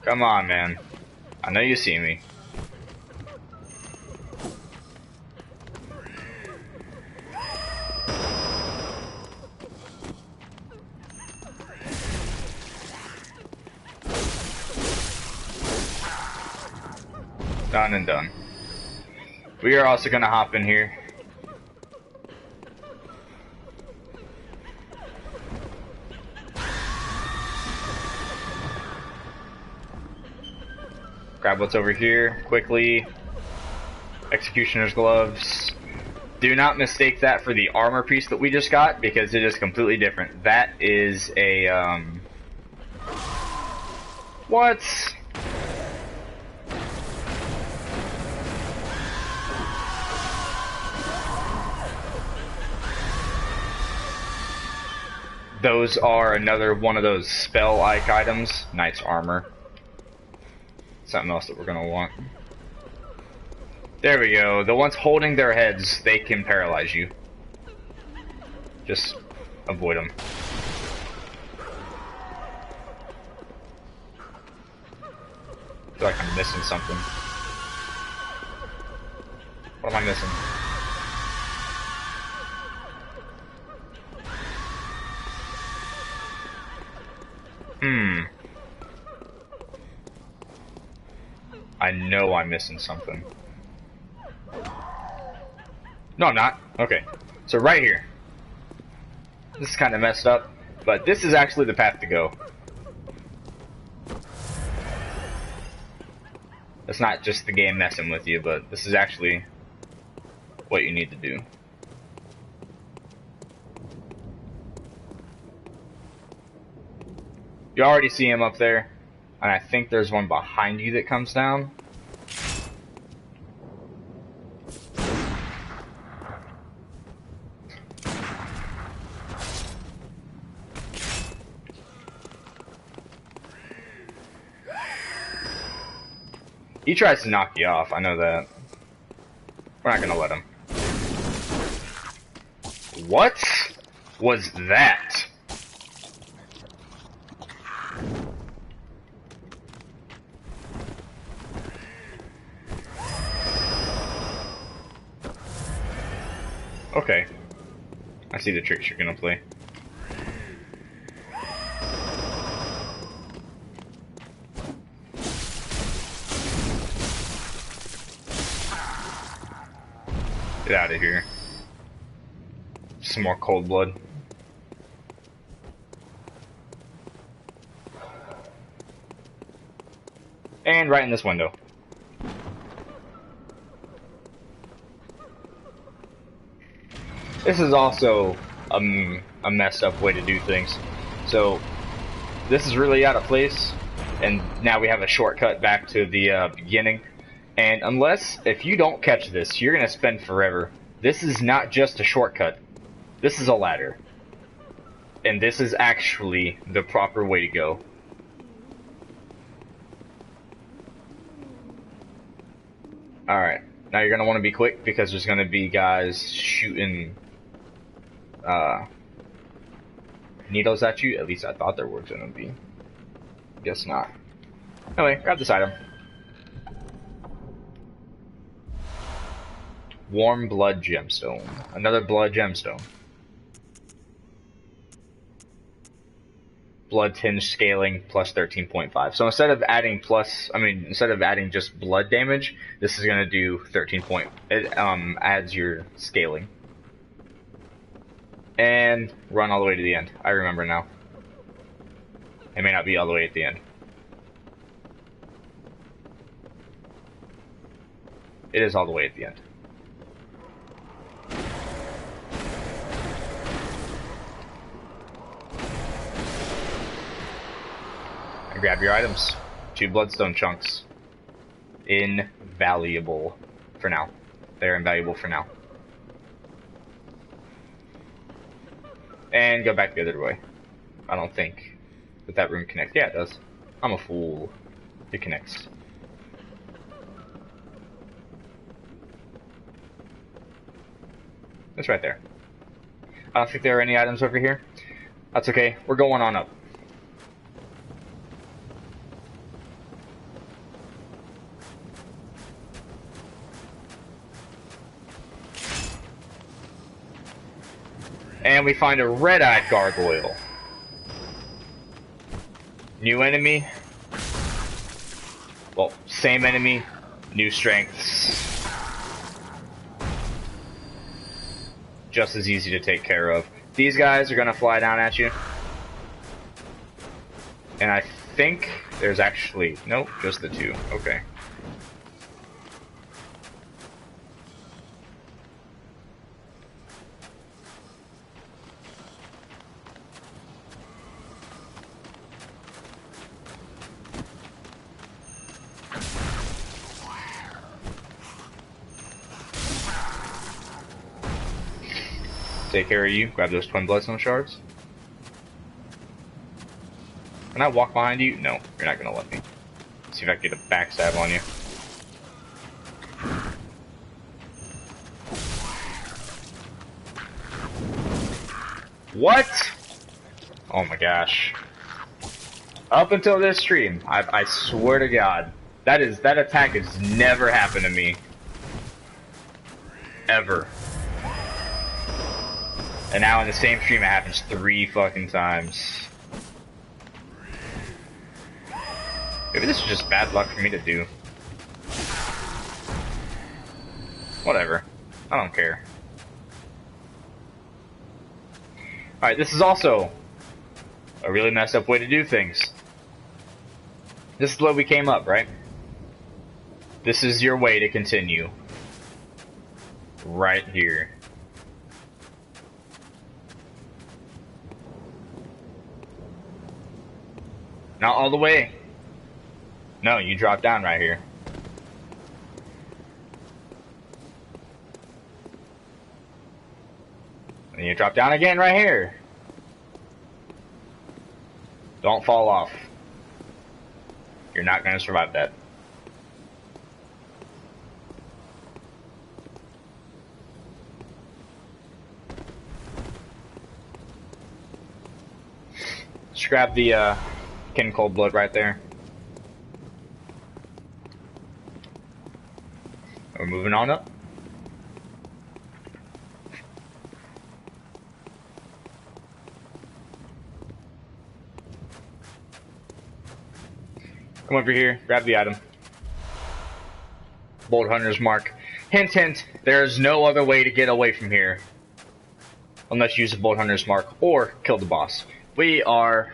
Come on, man. I know you see me. Done and done. We are also gonna hop in here. Grab what's over here quickly. Executioner's gloves. Do not mistake that for the armor piece that we just got, because it is completely different. That is a what? Those are another one of those spell-like items. Knight's armor. Something else that we're gonna want. There we go. The ones holding their heads, they can paralyze you. Just avoid them. I feel like I'm missing something. What am I missing? I know I'm missing something. No, I'm not. Okay. So right here. This is kind of messed up, but this is actually the path to go. It's not just the game messing with you, but this is actually what you need to do. You already see him up there, and I think there's one behind you that comes down. He tries to knock you off, I know that. We're not gonna let him. What was that? Okay. I see the tricks you're gonna play. Get out of here. Some more cold blood. And right in this window. This is also a messed up way to do things. So, this is really out of place, and now we have a shortcut back to the beginning. And if you don't catch this, you're gonna spend forever. This is not just a shortcut. This is a ladder. And this is actually the proper way to go. Alright, now you're gonna want to be quick because there's gonna be guys shooting needles at you. At least I thought there were gonna be. Guess not. Anyway, grab this item. Warm blood gemstone. Another blood gemstone. Blood tinge scaling plus 13.5. So instead of adding just blood damage, this is gonna do 13 point. It adds your scaling. And run all the way to the end. I remember now. It may not be all the way at the end. It is all the way at the end. And grab your items. 2 bloodstone chunks. Invaluable. for now. They're invaluable for now. And go back the other way. I don't think that room connects. Yeah, it does. I'm a fool. It connects. It's right there. I don't think there are any items over here. That's okay. We're going on up. And we find a red-eyed gargoyle. New enemy. Well, same enemy, new strengths. Just as easy to take care of. These guys are gonna fly down at you. And I think there's actually, nope, just the two. Okay. Take care of you. Grab those twin bloodstone shards. Can I walk behind you? No, you're not gonna let me. See if I can get a backstab on you. What? Oh my gosh. Up until this stream, I swear to God, that attack has never happened to me. Ever. And now in the same stream it happens 3 fucking times. Maybe this is just bad luck for me to do. Whatever. I don't care. Alright, this is also a really messed up way to do things. This is the way we came up, right? This is your way to continue. Right here. Not all the way. No, you drop down right here. And you drop down again right here. Don't fall off. You're not going to survive that. Just grab the Kin Cold Blood right there. We're moving on up. Come over here, grab the item. Bolt Hunter's Mark. Hint, hint, there's no other way to get away from here. Unless you use a Bolt Hunter's Mark or kill the boss. We are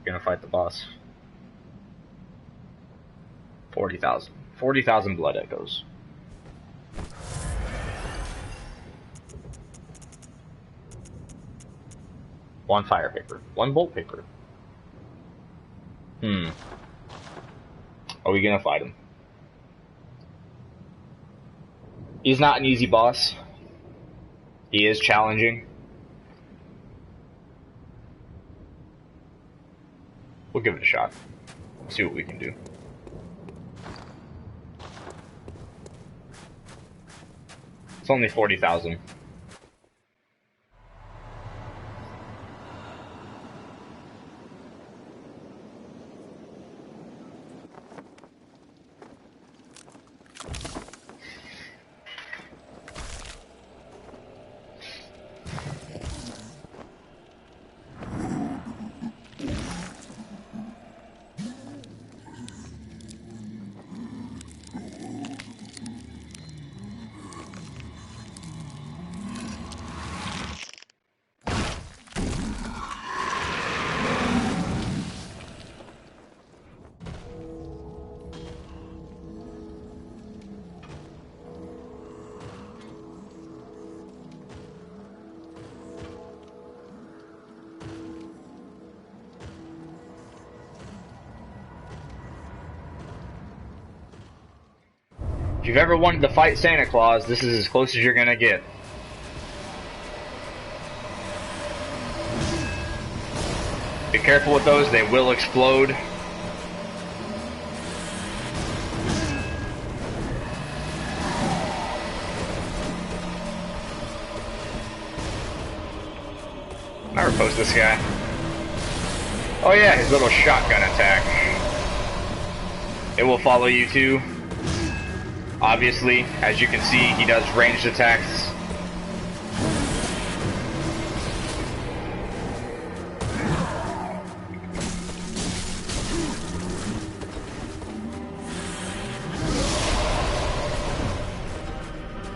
gonna fight the boss. 40,000. 40,000 blood echoes. One fire paper. One bolt paper. Are we gonna fight him? He's not an easy boss. He is challenging. We'll give it a shot. See what we can do. It's only 40,000. If you've ever wanted to fight Santa Claus, this is as close as you're gonna get. Be careful with those, they will explode. I repose this guy. Oh yeah, his little shotgun attack. It will follow you too. Obviously, as you can see, he does ranged attacks.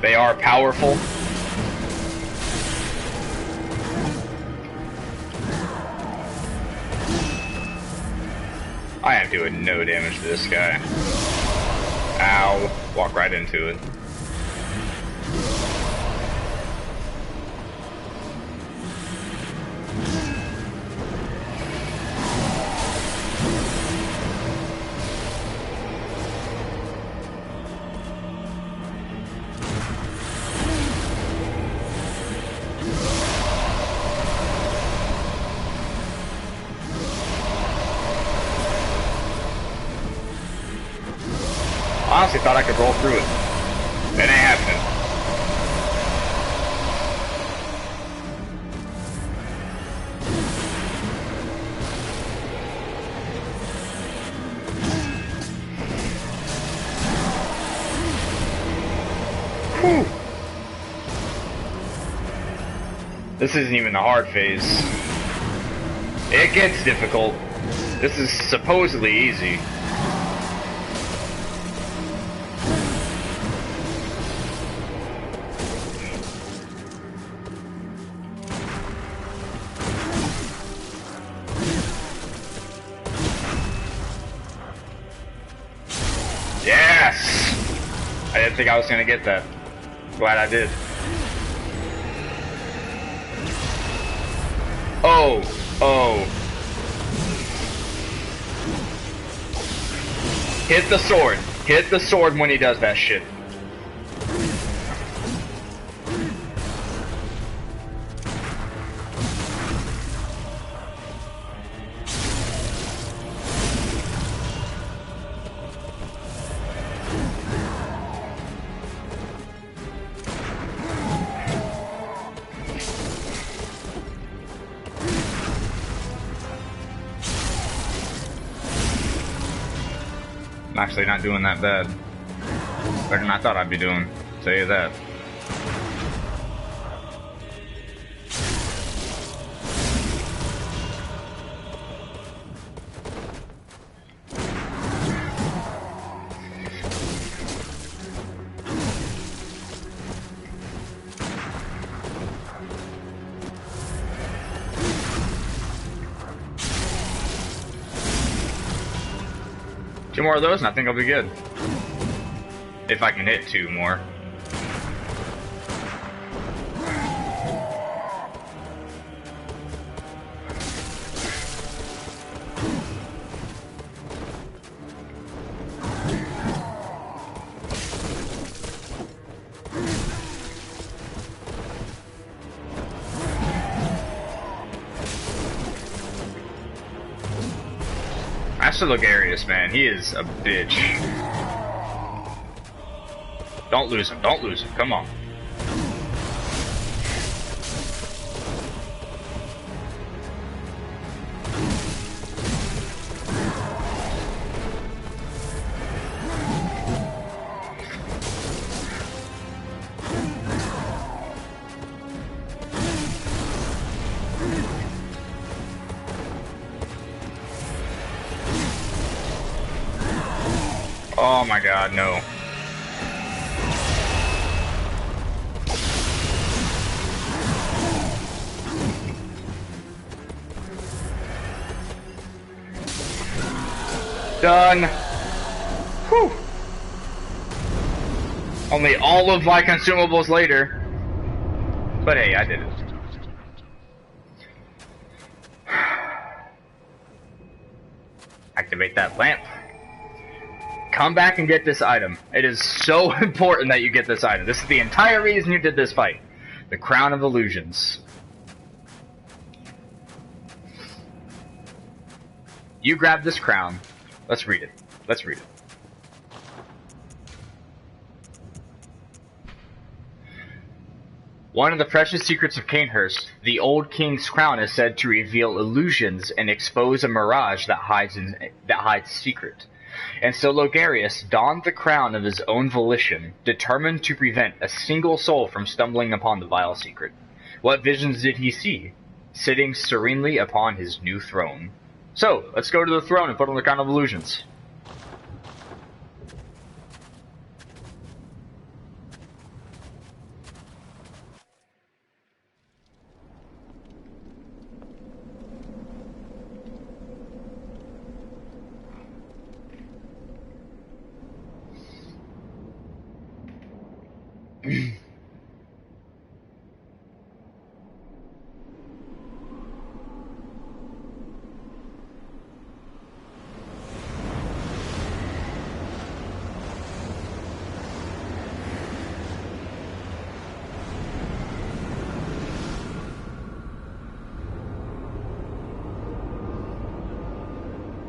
They are powerful. I am doing no damage to this guy. Ow. Walk right into it. Honestly thought I could roll through it. That ain't happening. Whew. This isn't even the hard phase. It gets difficult. This is supposedly easy. I didn't think I was gonna get that. Glad I did. Oh, oh. Hit the sword. Hit the sword when he does that shit. I'm actually not doing that bad. Better than I thought I'd be doing. I'll tell you that. Two more of those and I think I'll be good. If I can hit two more. Master Logarius, man, he is a bitch. Don't lose him, don't lose him, come on. Oh my god, no. Done. Whew. Only all of my consumables later. But hey, I did it. Activate that lamp. Come back and get this item. It is so important that you get this item. This is the entire reason you did this fight. The Crown of Illusions. You grab this crown. Let's read it. Let's read it. One of the precious secrets of Cainhurst, the old king's crown is said to reveal illusions and expose a mirage that hides secret. And so Logarius donned the crown of his own volition, determined to prevent a single soul from stumbling upon the vile secret. What visions did he see? Sitting serenely upon his new throne. So, let's go to the throne and put on the Crown of Illusions.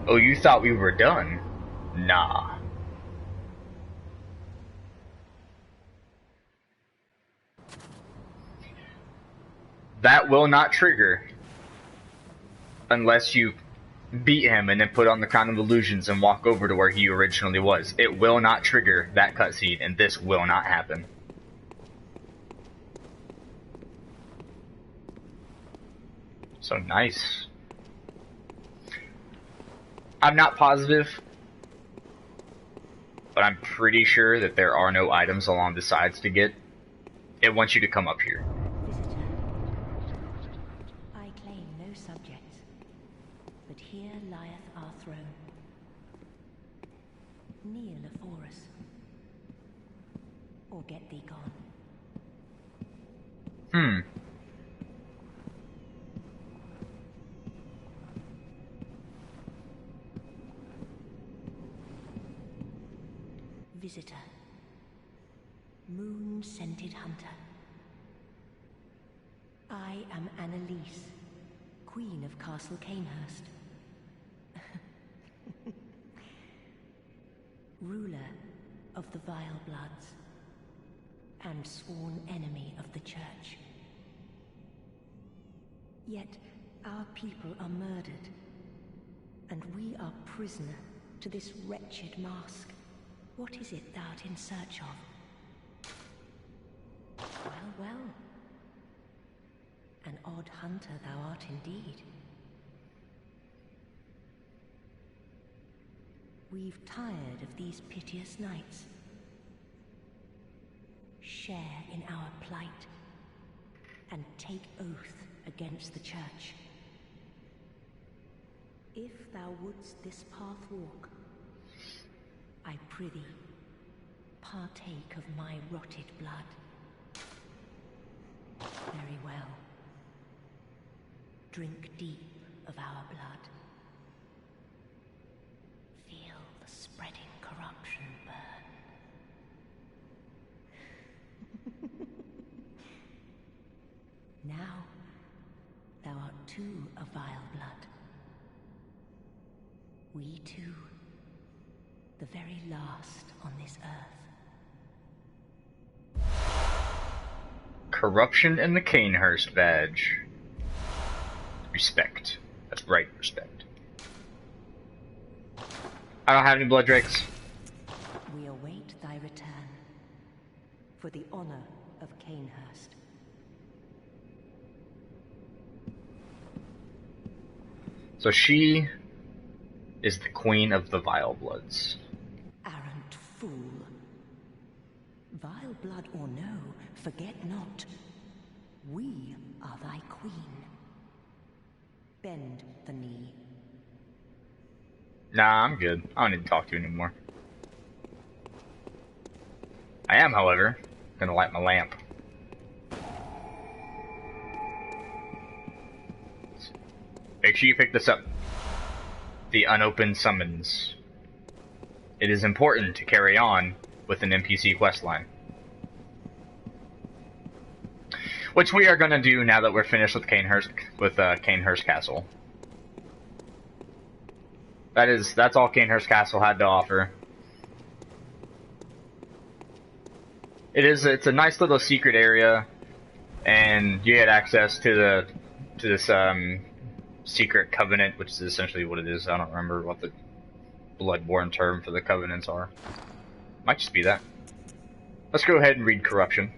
Oh, you thought we were done? Nah. That will not trigger unless you beat him and then put on the Crown of Illusions and walk over to where he originally was. It will not trigger that cutscene, and this will not happen. So nice. I'm not positive, but I'm pretty sure that there are no items along the sides to get. It wants you to come up here. Visitor, I claim no subjects, but here lieth our throne. Kneel afore us, or get thee gone. Visitor, moon-scented hunter. I am Annalise, Queen of Castle Cainhurst. Ruler of the Vile Bloods, and sworn enemy of the Church. Yet our people are murdered, and we are prisoner to this wretched mask. What is it thou art in search of? Well, well. An odd hunter thou art indeed. We've tired of these piteous nights. Share in our plight, and take oath against the Church. If thou wouldst this path walk, I prithee, partake of my rotted blood. Very well. Drink deep of our blood. Feel the spreading corruption burn. Now, thou art too a vile blood. We too. The very last on this earth. Corruption in the Cainhurst badge. Respect. That's right, respect. I don't have any blood drakes. We await thy return for the honor of Cainhurst. So she is the Queen of the Vile Bloods. Arrant fool. Vile blood or no, forget not. We are thy queen. Bend the knee. Nah, I'm good. I don't need to talk to you anymore. I am, however, gonna light my lamp. Make sure you pick this up. The unopened summons. it is important to carry on with an NPC questline. Which we are going to do now that we're finished with Cainhurst Castle. That's all Cainhurst Castle had to offer. It's a nice little secret area, and you get access to this secret covenant, which is essentially what it is. I don't remember what the Bloodborne term for the covenants are. Might just be that. Let's go ahead and read Corruption.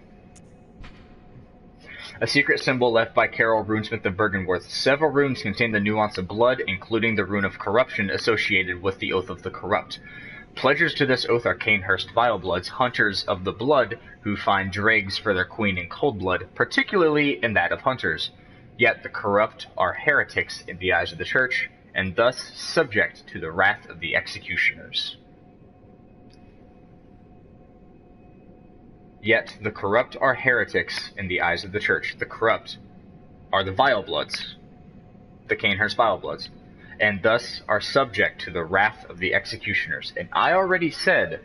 A secret symbol left by Carol Runesmith of Bergenworth. Several runes contain the nuance of blood, including the rune of corruption associated with the Oath of the Corrupt. Pledgers to this oath are Cainhurst Vilebloods, hunters of the blood who find dregs for their queen in cold blood, particularly in that of hunters. Yet the corrupt are heretics in the eyes of the church, and thus subject to the wrath of the executioners. Yet the corrupt are heretics in the eyes of the church. The corrupt are the Vilebloods, the Cainhurst Vilebloods, and thus are subject to the wrath of the executioners. And I already said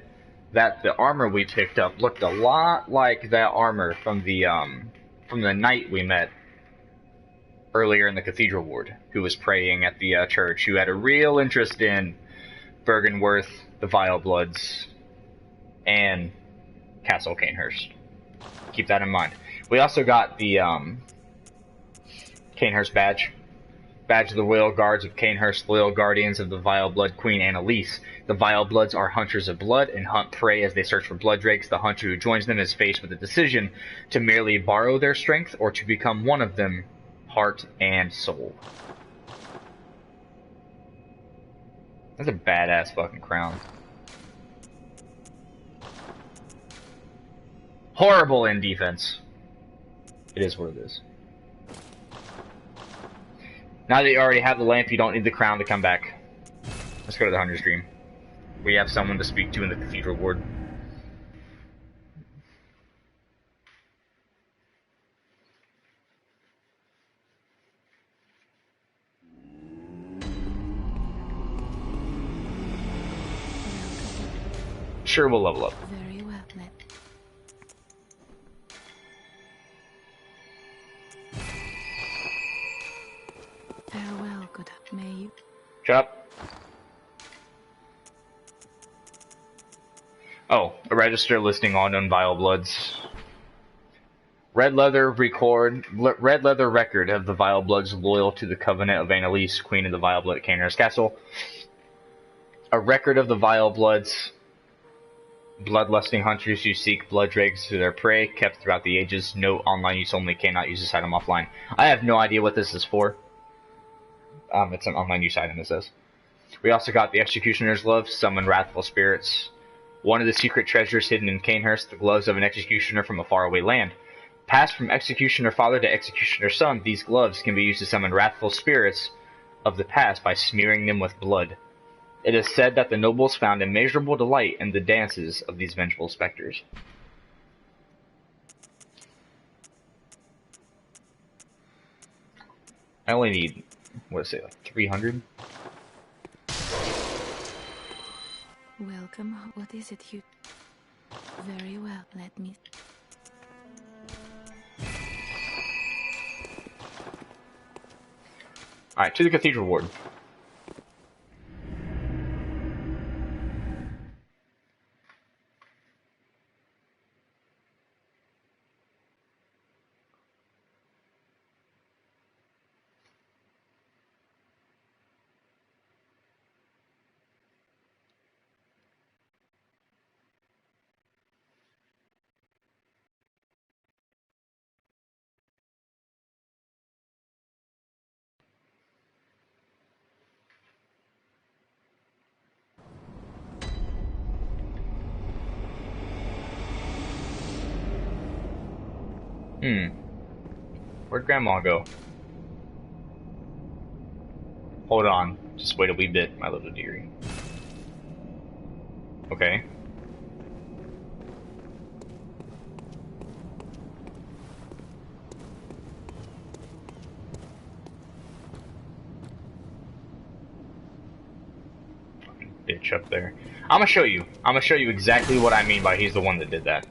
that the armor we picked up looked a lot like that armor from the knight we met earlier in the Cathedral Ward, who was praying at the church, who had a real interest in Bergenworth, the Vilebloods, and Castle Cainhurst. Keep that in mind. We also got the Cainhurst badge. Badge of the Loyal Guards of Cainhurst, loyal guardians of the Vileblood Queen Annalise. The Vilebloods are hunters of blood and hunt prey as they search for blood drakes. The hunter who joins them is faced with a decision to merely borrow their strength or to become one of them, heart and soul. That's a badass fucking crown. Horrible in defense. It is what it is. Now that you already have the lamp, you don't need the crown to come back. Let's go to the Hunter's Dream. We have someone to speak to in the Cathedral Ward. Sure, we'll level up. Very well, then. Farewell, good may you. Shut up. Oh, a register listing all known Vilebloods. Red leather record of the Vilebloods loyal to the Covenant of Annalise, Queen of the Vileblood at Cainhurst Castle. A record of the Vilebloods, bloodlusting hunters who seek blood dregs to their prey, kept throughout the ages. No online use only, cannot use this item offline. I have no idea what this is for. It's an online use item, it says. We also got the Executioner's Glove, summon wrathful spirits. One of the secret treasures hidden in Cainhurst, the gloves of an executioner from a faraway land. Passed from executioner father to executioner son, these gloves can be used to summon wrathful spirits of the past by smearing them with blood. It is said that the nobles found immeasurable delight in the dances of these vengeful specters. I only need, what is it, like 300? Welcome. What is it you... Very well, let me... Alright, to the Cathedral Ward. Where'd Grandma go? Hold on. Just wait a wee bit, my little dearie. Okay. Fucking bitch up there. I'm gonna show you. I'm gonna show you exactly what I mean by he's the one that did that.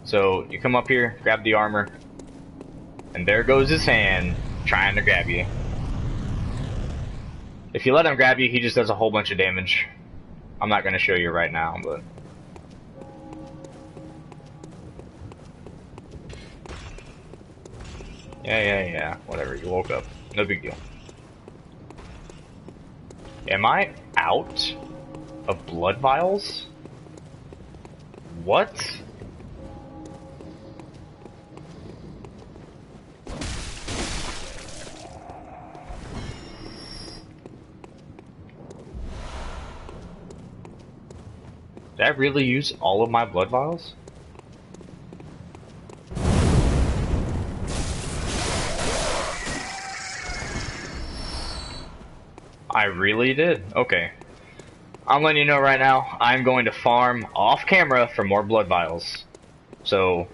So you come up here, grab the armor, and there goes his hand trying to grab you. If you let him grab you, he just does a whole bunch of damage. I'm not gonna show you right now, but yeah. Whatever. You woke up. No big deal. Am I out of blood vials? What? Did I really use all of my blood vials? I really did. Okay. I'm letting you know right now, I'm going to farm off camera for more blood vials. So,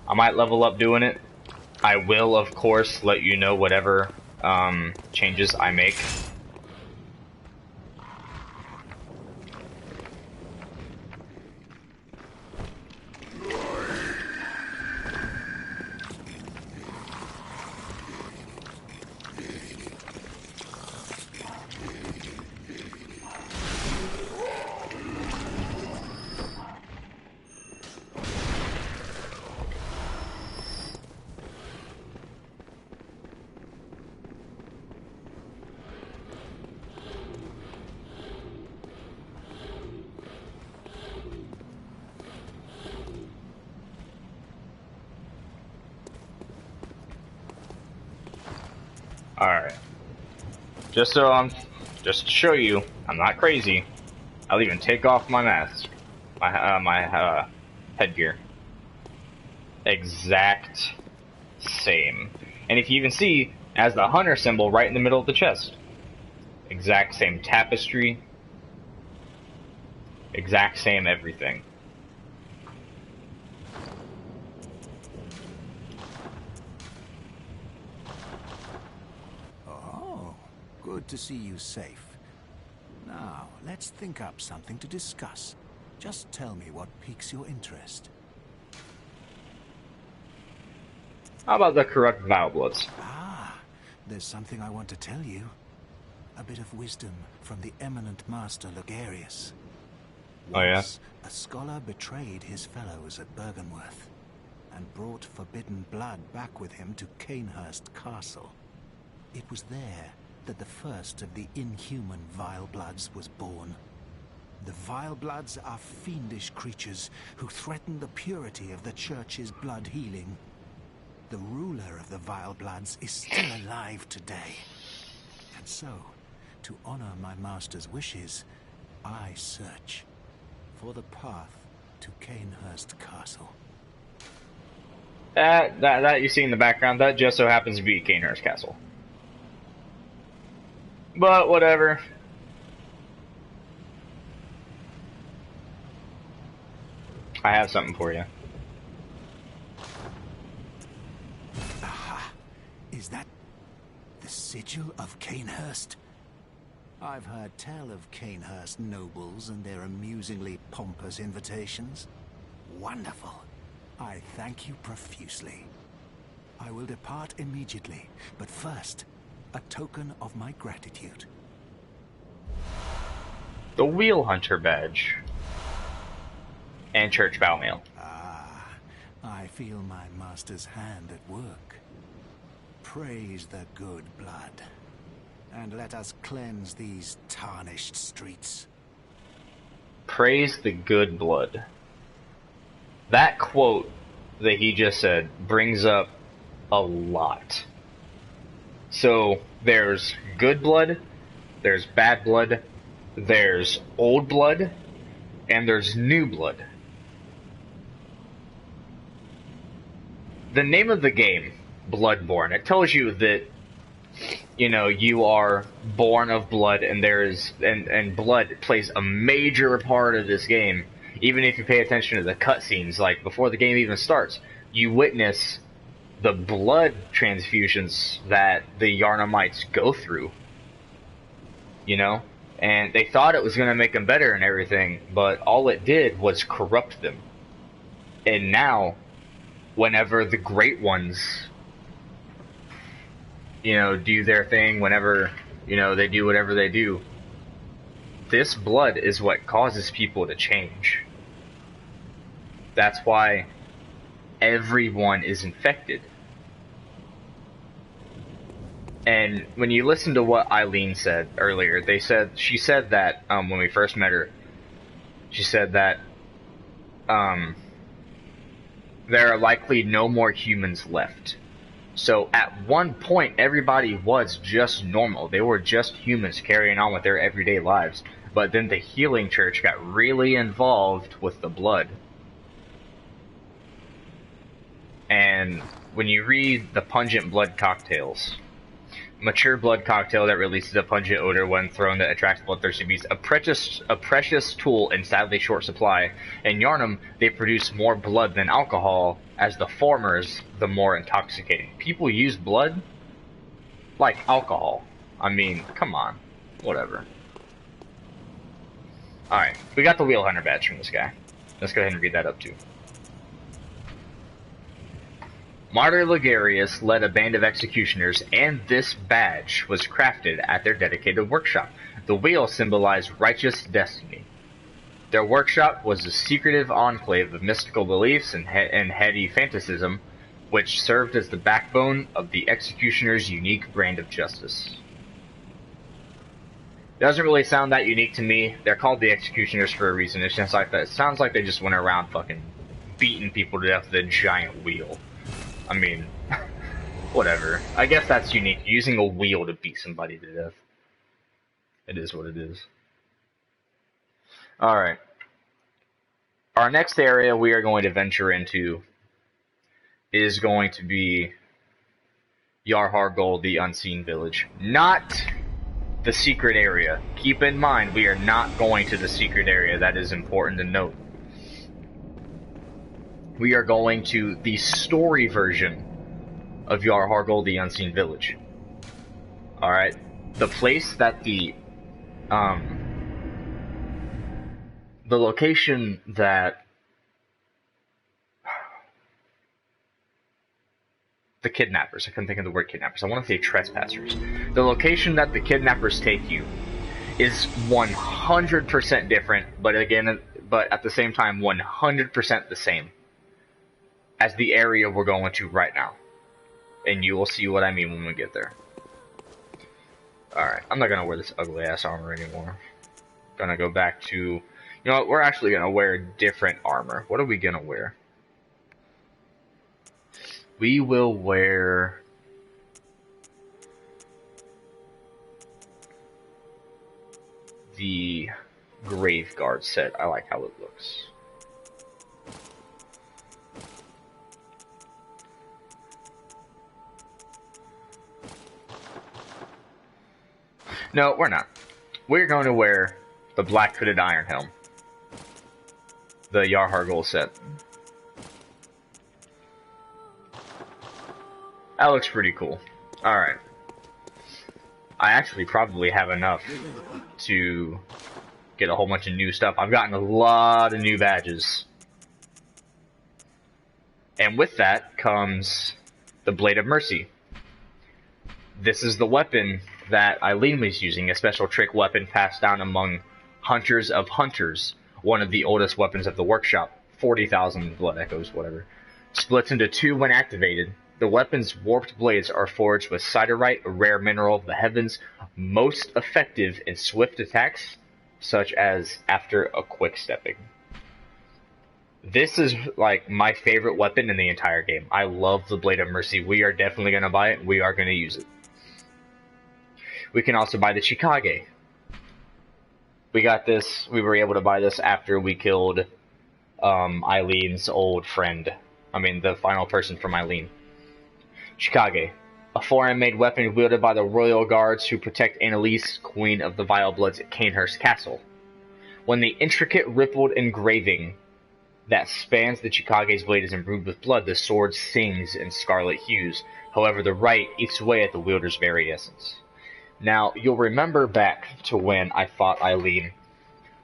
I might level up doing it. I will, of course, let you know whatever changes I make. Alright. Just to show you, I'm not crazy. I'll even take off my mask. My headgear. Exact same. And if you even see, as the hunter symbol right in the middle of the chest. Exact same tapestry. Exact same everything. Good to see you safe. Now, let's think up something to discuss. Just tell me what piques your interest. How about the corrupt Vilebloods? Ah, there's something I want to tell you. A bit of wisdom from the eminent master Logarius. Once, a scholar betrayed his fellows at Bergenworth and brought forbidden blood back with him to Cainhurst Castle. It was there that the first of the inhuman Vilebloods was born. The Vilebloods are fiendish creatures who threaten the purity of the Church's blood healing. The ruler of the Vilebloods is still alive today. And so, to honor my master's wishes, I search for the path to Cainhurst Castle. That you see in the background, that just so happens to be Cainhurst Castle. But whatever. I have something for you. Aha! Is that the sigil of Cainhurst? I've heard tell of Cainhurst nobles and their amusingly pompous invitations. Wonderful. I thank you profusely. I will depart immediately, but first, a token of my gratitude. The Wheel Hunter badge. And church bow mail. Ah, I feel my master's hand at work. Praise the good blood, and let us cleanse these tarnished streets. Praise the good blood. That quote that he just said brings up a lot. So, there's good blood, there's bad blood, there's old blood, and there's new blood. The name of the game, Bloodborne, it tells you that, you know, you are born of blood, and and blood plays a major part of this game. Even if you pay attention to the cutscenes, like before the game even starts, you witness the blood transfusions that the Yharnamites go through. you know? And they thought it was going to make them better and everything, but all it did was corrupt them. And now, whenever the Great Ones, you know, do their thing, whenever, you know, they do whatever they do, this blood is what causes people to change. That's why everyone is infected. And when you listen to what Eileen said earlier, she said that when we first met her, she said that there are likely no more humans left. So at one point, everybody was just normal. They were just humans carrying on with their everyday lives. But then the healing church got really involved with the blood. And when you read the pungent blood cocktails, mature blood cocktail that releases a pungent odor when thrown that attracts bloodthirsty beasts, a precious tool in sadly short supply. In Yharnam, they produce more blood than alcohol, as the former is the more intoxicating. People use blood like alcohol. I mean, come on. Whatever. Alright, we got the Wheel Hunter badge from this guy. Let's go ahead and read that up too. Martyr Ligarius led a band of executioners, and this badge was crafted at their dedicated workshop. The wheel symbolized righteous destiny. Their workshop was a secretive enclave of mystical beliefs and heady fantasism, which served as the backbone of the executioner's unique brand of justice. Doesn't really sound that unique to me. They're called the executioners for a reason. It's just like that. It sounds like they just went around fucking beating people to death with a giant wheel. I mean, whatever. I guess that's unique. Using a wheel to beat somebody to death. It is what it is. Alright. Our next area we are going to venture into is going to be Yarhargol, the Unseen Village. Not the secret area. Keep in mind, we are not going to the secret area. That is important to note. We are going to the story version of Yarhargol, the Unseen Village. Alright? The place that the location that the kidnappers, I couldn't think of the word kidnappers, I want to say trespassers. The location that the kidnappers take you is 100% different, but at the same time 100% the same as the area we're going to right now. And you will see what I mean when we get there. Alright, I'm not gonna wear this ugly ass armor anymore. Gonna go back to, you know what, we're actually gonna wear different armor. What are we gonna wear? We will wear the Graveguard set. I like how it looks. No, we're not. We're going to wear the Black Hooded Iron Helm. The Yarhargol set. That looks pretty cool. Alright. I actually probably have enough to get a whole bunch of new stuff. I've gotten a lot of new badges. And with that comes the Blade of Mercy. This is the weapon that Eileen was using, a special trick weapon passed down among hunters of hunters, one of the oldest weapons of the workshop, 40,000 blood echoes, whatever. Splits into two when activated. The weapon's warped blades are forged with siderite, a rare mineral of the heavens, most effective in swift attacks, such as after a quick stepping. This is like my favorite weapon in the entire game. I love the Blade of Mercy. We are definitely going to buy it. We are going to use it. We can also buy the Chikage. We got this. We were able to buy this after we killed Eileen's old friend. I mean, the final person from Eileen. Chikage. A foreign-made weapon wielded by the royal guards who protect Annalise, Queen of the Vile Bloods at Cainhurst Castle. When the intricate rippled engraving that spans the Chikage's blade is imbued with blood, the sword sings in scarlet hues. However, the rite eats away at the wielder's very essence. Now, you'll remember back to when I fought Eileen.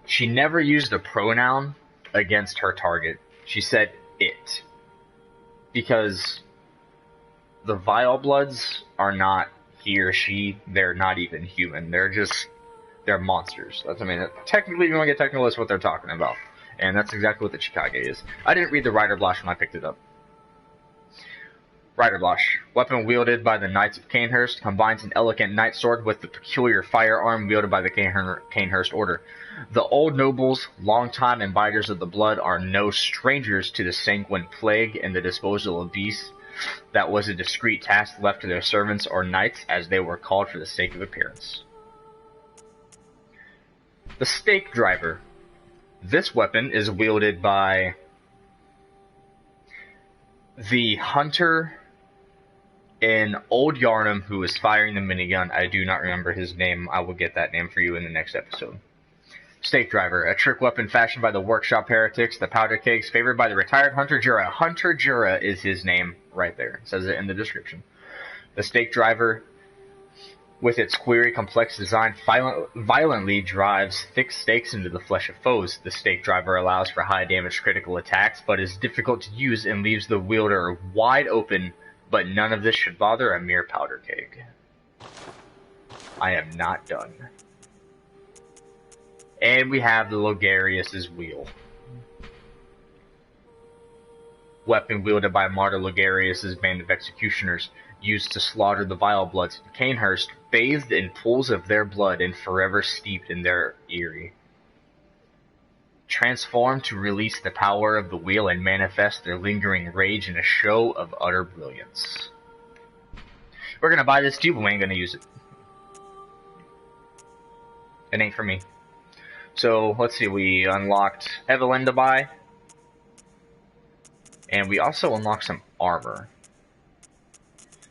She never used a pronoun against her target. She said it. Because the Vile Bloods are not he or she, they're not even human. They're monsters. I mean, technically, if you want to get technical, that's what they're talking about. And that's exactly what the Chikage is. I didn't read the Rider Blosh when I picked it up. Rider Blosh, weapon wielded by the Knights of Cainhurst, combines an elegant knight sword with the peculiar firearm wielded by the Cainhurst Order. The old nobles, long-time imbibers of the blood, are no strangers to the sanguine plague and the disposal of beasts. That was a discreet task left to their servants or knights, as they were called for the sake of appearance. The Stake Driver. This weapon is wielded by the hunter in Old Yarnum who is firing the minigun. I do not remember his name. I will get that name for you in the next episode. Stake Driver, a trick weapon fashioned by the workshop heretics, the powder kegs, favored by the retired Hunter Jura. Hunter Jura is his name right there. It says it in the description. The Stake Driver, with its query complex design, violently drives thick stakes into the flesh of foes. The Stake Driver allows for high damage critical attacks, but is difficult to use and leaves the wielder wide open, but none of this should bother a mere powder keg. I am not done. And we have the Logarius' Wheel. Weapon wielded by Martyr Logarius' band of executioners, used to slaughter the Vile Bloods in Cainhurst, bathed in pools of their blood and forever steeped in their eyrie. Transformed to release the power of the wheel and manifest their lingering rage in a show of utter brilliance. We're gonna buy this too, but we ain't gonna use it. It ain't for me. So, let's see, we unlocked Evelyn to buy. And we also unlocked some armor.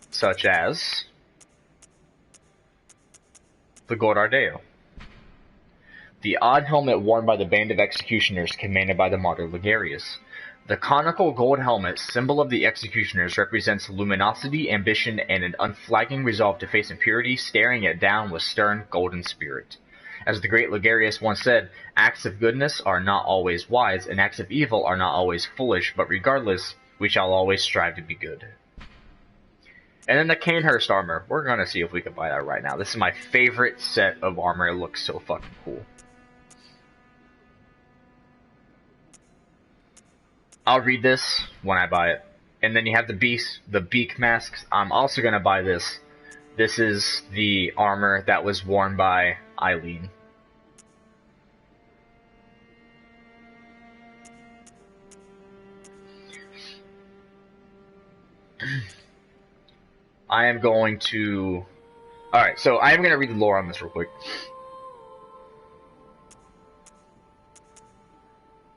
Such as the Gordardeo. The odd helmet worn by the band of executioners commanded by the martyr Logarius. The conical gold helmet, symbol of the executioners, represents luminosity, ambition, and an unflagging resolve to face impurity, staring it down with stern golden spirit. As the great Logarius once said, acts of goodness are not always wise, and acts of evil are not always foolish, but regardless, we shall always strive to be good. And then the Cainhurst armor. We're gonna see if we can buy that right now. This is my favorite set of armor. It looks so fucking cool. I'll read this when I buy it. And then you have the beak masks. I'm also gonna buy this. This is the armor that was worn by Eileen. I am going to... Alright, so I am going to read the lore on this real quick.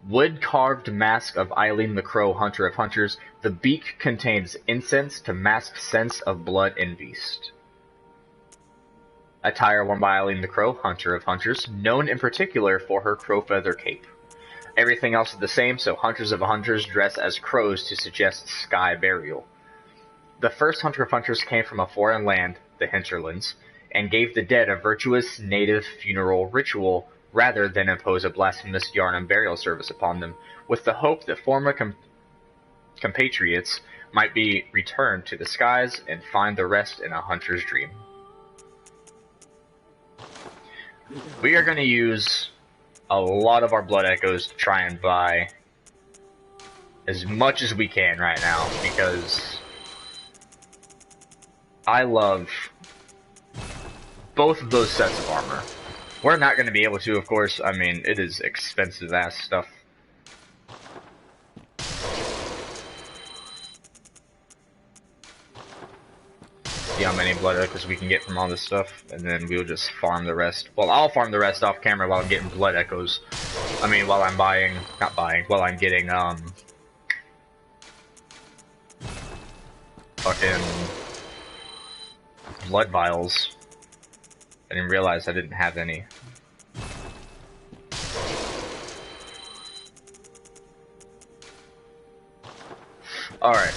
Wood-carved mask of Eileen the Crow, Hunter of Hunters. The beak contains incense to mask scents of blood and beast. Attire worn by Eileen the Crow, Hunter of Hunters, known in particular for her crow feather cape. Everything else is the same, so Hunters of Hunters dress as crows to suggest sky burial. The first Hunter of Hunters came from a foreign land, the hinterlands, and gave the dead a virtuous native funeral ritual rather than impose a blasphemous Yarnum burial service upon them, with the hope that former compatriots might be returned to the skies and find the rest in a hunter's dream. We are going to use a lot of our blood echoes to try and buy as much as we can right now, because I love both of those sets of armor. We're not going to be able to, of course. I mean, it is expensive ass stuff. See how many blood echoes we can get from all this stuff, and then we'll just farm the rest. Well, I'll farm the rest off camera while I'm getting blood echoes. I mean, while I'm while I'm getting, fucking blood vials. I didn't realize I didn't have any. Alright.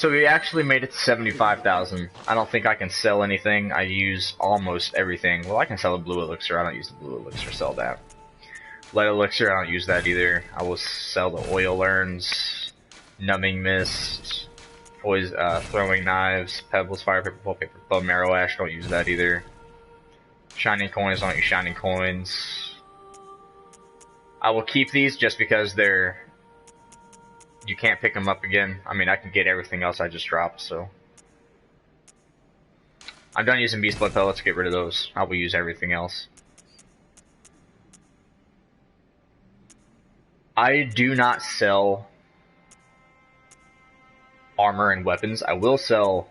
So we actually made it to 75,000. I don't think I can sell anything. I use almost everything. Well, I can sell a blue elixir. I don't use the blue elixir. Sell that. Lead elixir. I don't use that either. I will sell the oil urns, numbing mist, throwing knives, pebbles, fire paper, pulp paper, bone marrow ash. Don't use that either. Shining coins. Don't use shining coins. I will keep these just because they're. You can't pick them up again. I mean, I can get everything else I just dropped, so. I'm done using beast blood pellets. Get rid of those. I will use everything else. I do not sell armor and weapons. I will sell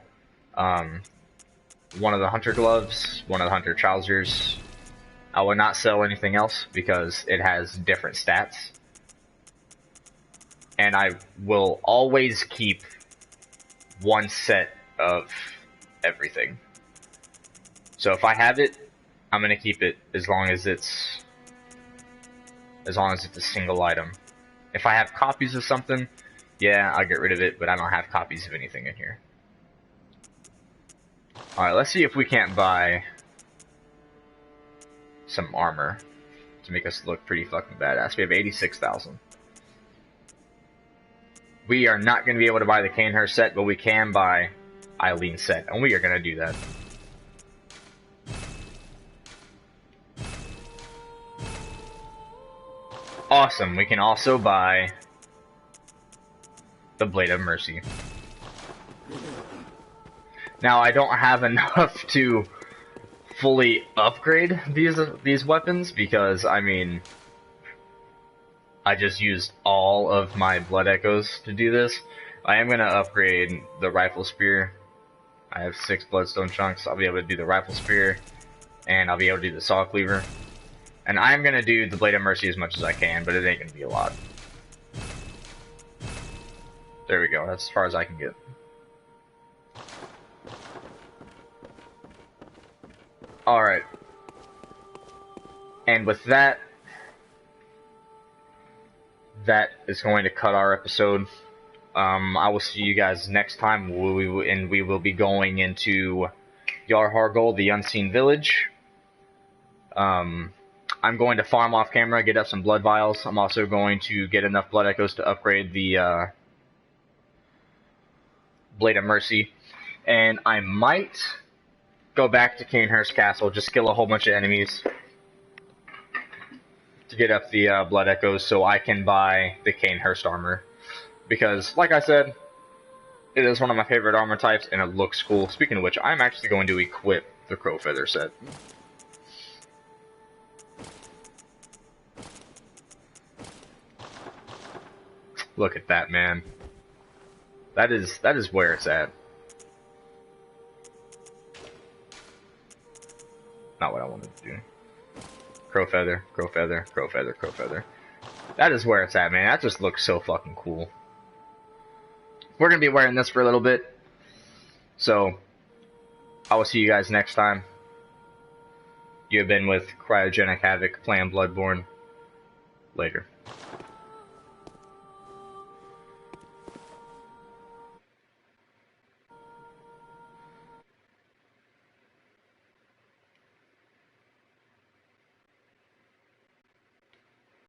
one of the hunter gloves, one of the hunter trousers. I will not sell anything else because it has different stats. And I will always keep one set of everything. So if I have it, I'm gonna keep it as long as it's a single item. If I have copies of something, yeah, I'll get rid of it, but I don't have copies of anything in here. Alright, let's see if we can't buy some armor to make us look pretty fucking badass. We have 86,000. We are not going to be able to buy the Cainhurst set, but we can buy Eileen's set, and we are going to do that. Awesome, we can also buy the Blade of Mercy. Now, I don't have enough to fully upgrade these weapons, because, I mean, I just used all of my blood echoes to do this. I am going to upgrade the rifle spear. I have 6 bloodstone chunks. I'll be able to do the rifle spear, and I'll be able to do the saw cleaver. And I'm going to do the Blade of Mercy as much as I can, but it ain't going to be a lot. There we go. That's as far as I can get. Alright. And with that, that is going to cut our episode. I will see you guys next time, we will be going into Yarhargol, the Unseen Village. I'm going to farm off camera, get up some blood vials. I'm also going to get enough blood echoes to upgrade the Blade of Mercy. And I might go back to Cainhurst Castle, just kill a whole bunch of enemies to get up the blood echoes so I can buy the Cainhurst armor. Because, like I said, it is one of my favorite armor types and it looks cool. Speaking of which, I'm actually going to equip the Crow Feather set. Look at that, man. That is where it's at. Not what I wanted to do. Crow feather, crow feather, crow feather, crow feather. That is where it's at, man. That just looks so fucking cool. We're gonna be wearing this for a little bit. So, I will see you guys next time. You have been with Cryogenic Havoc playing Bloodborne. Later.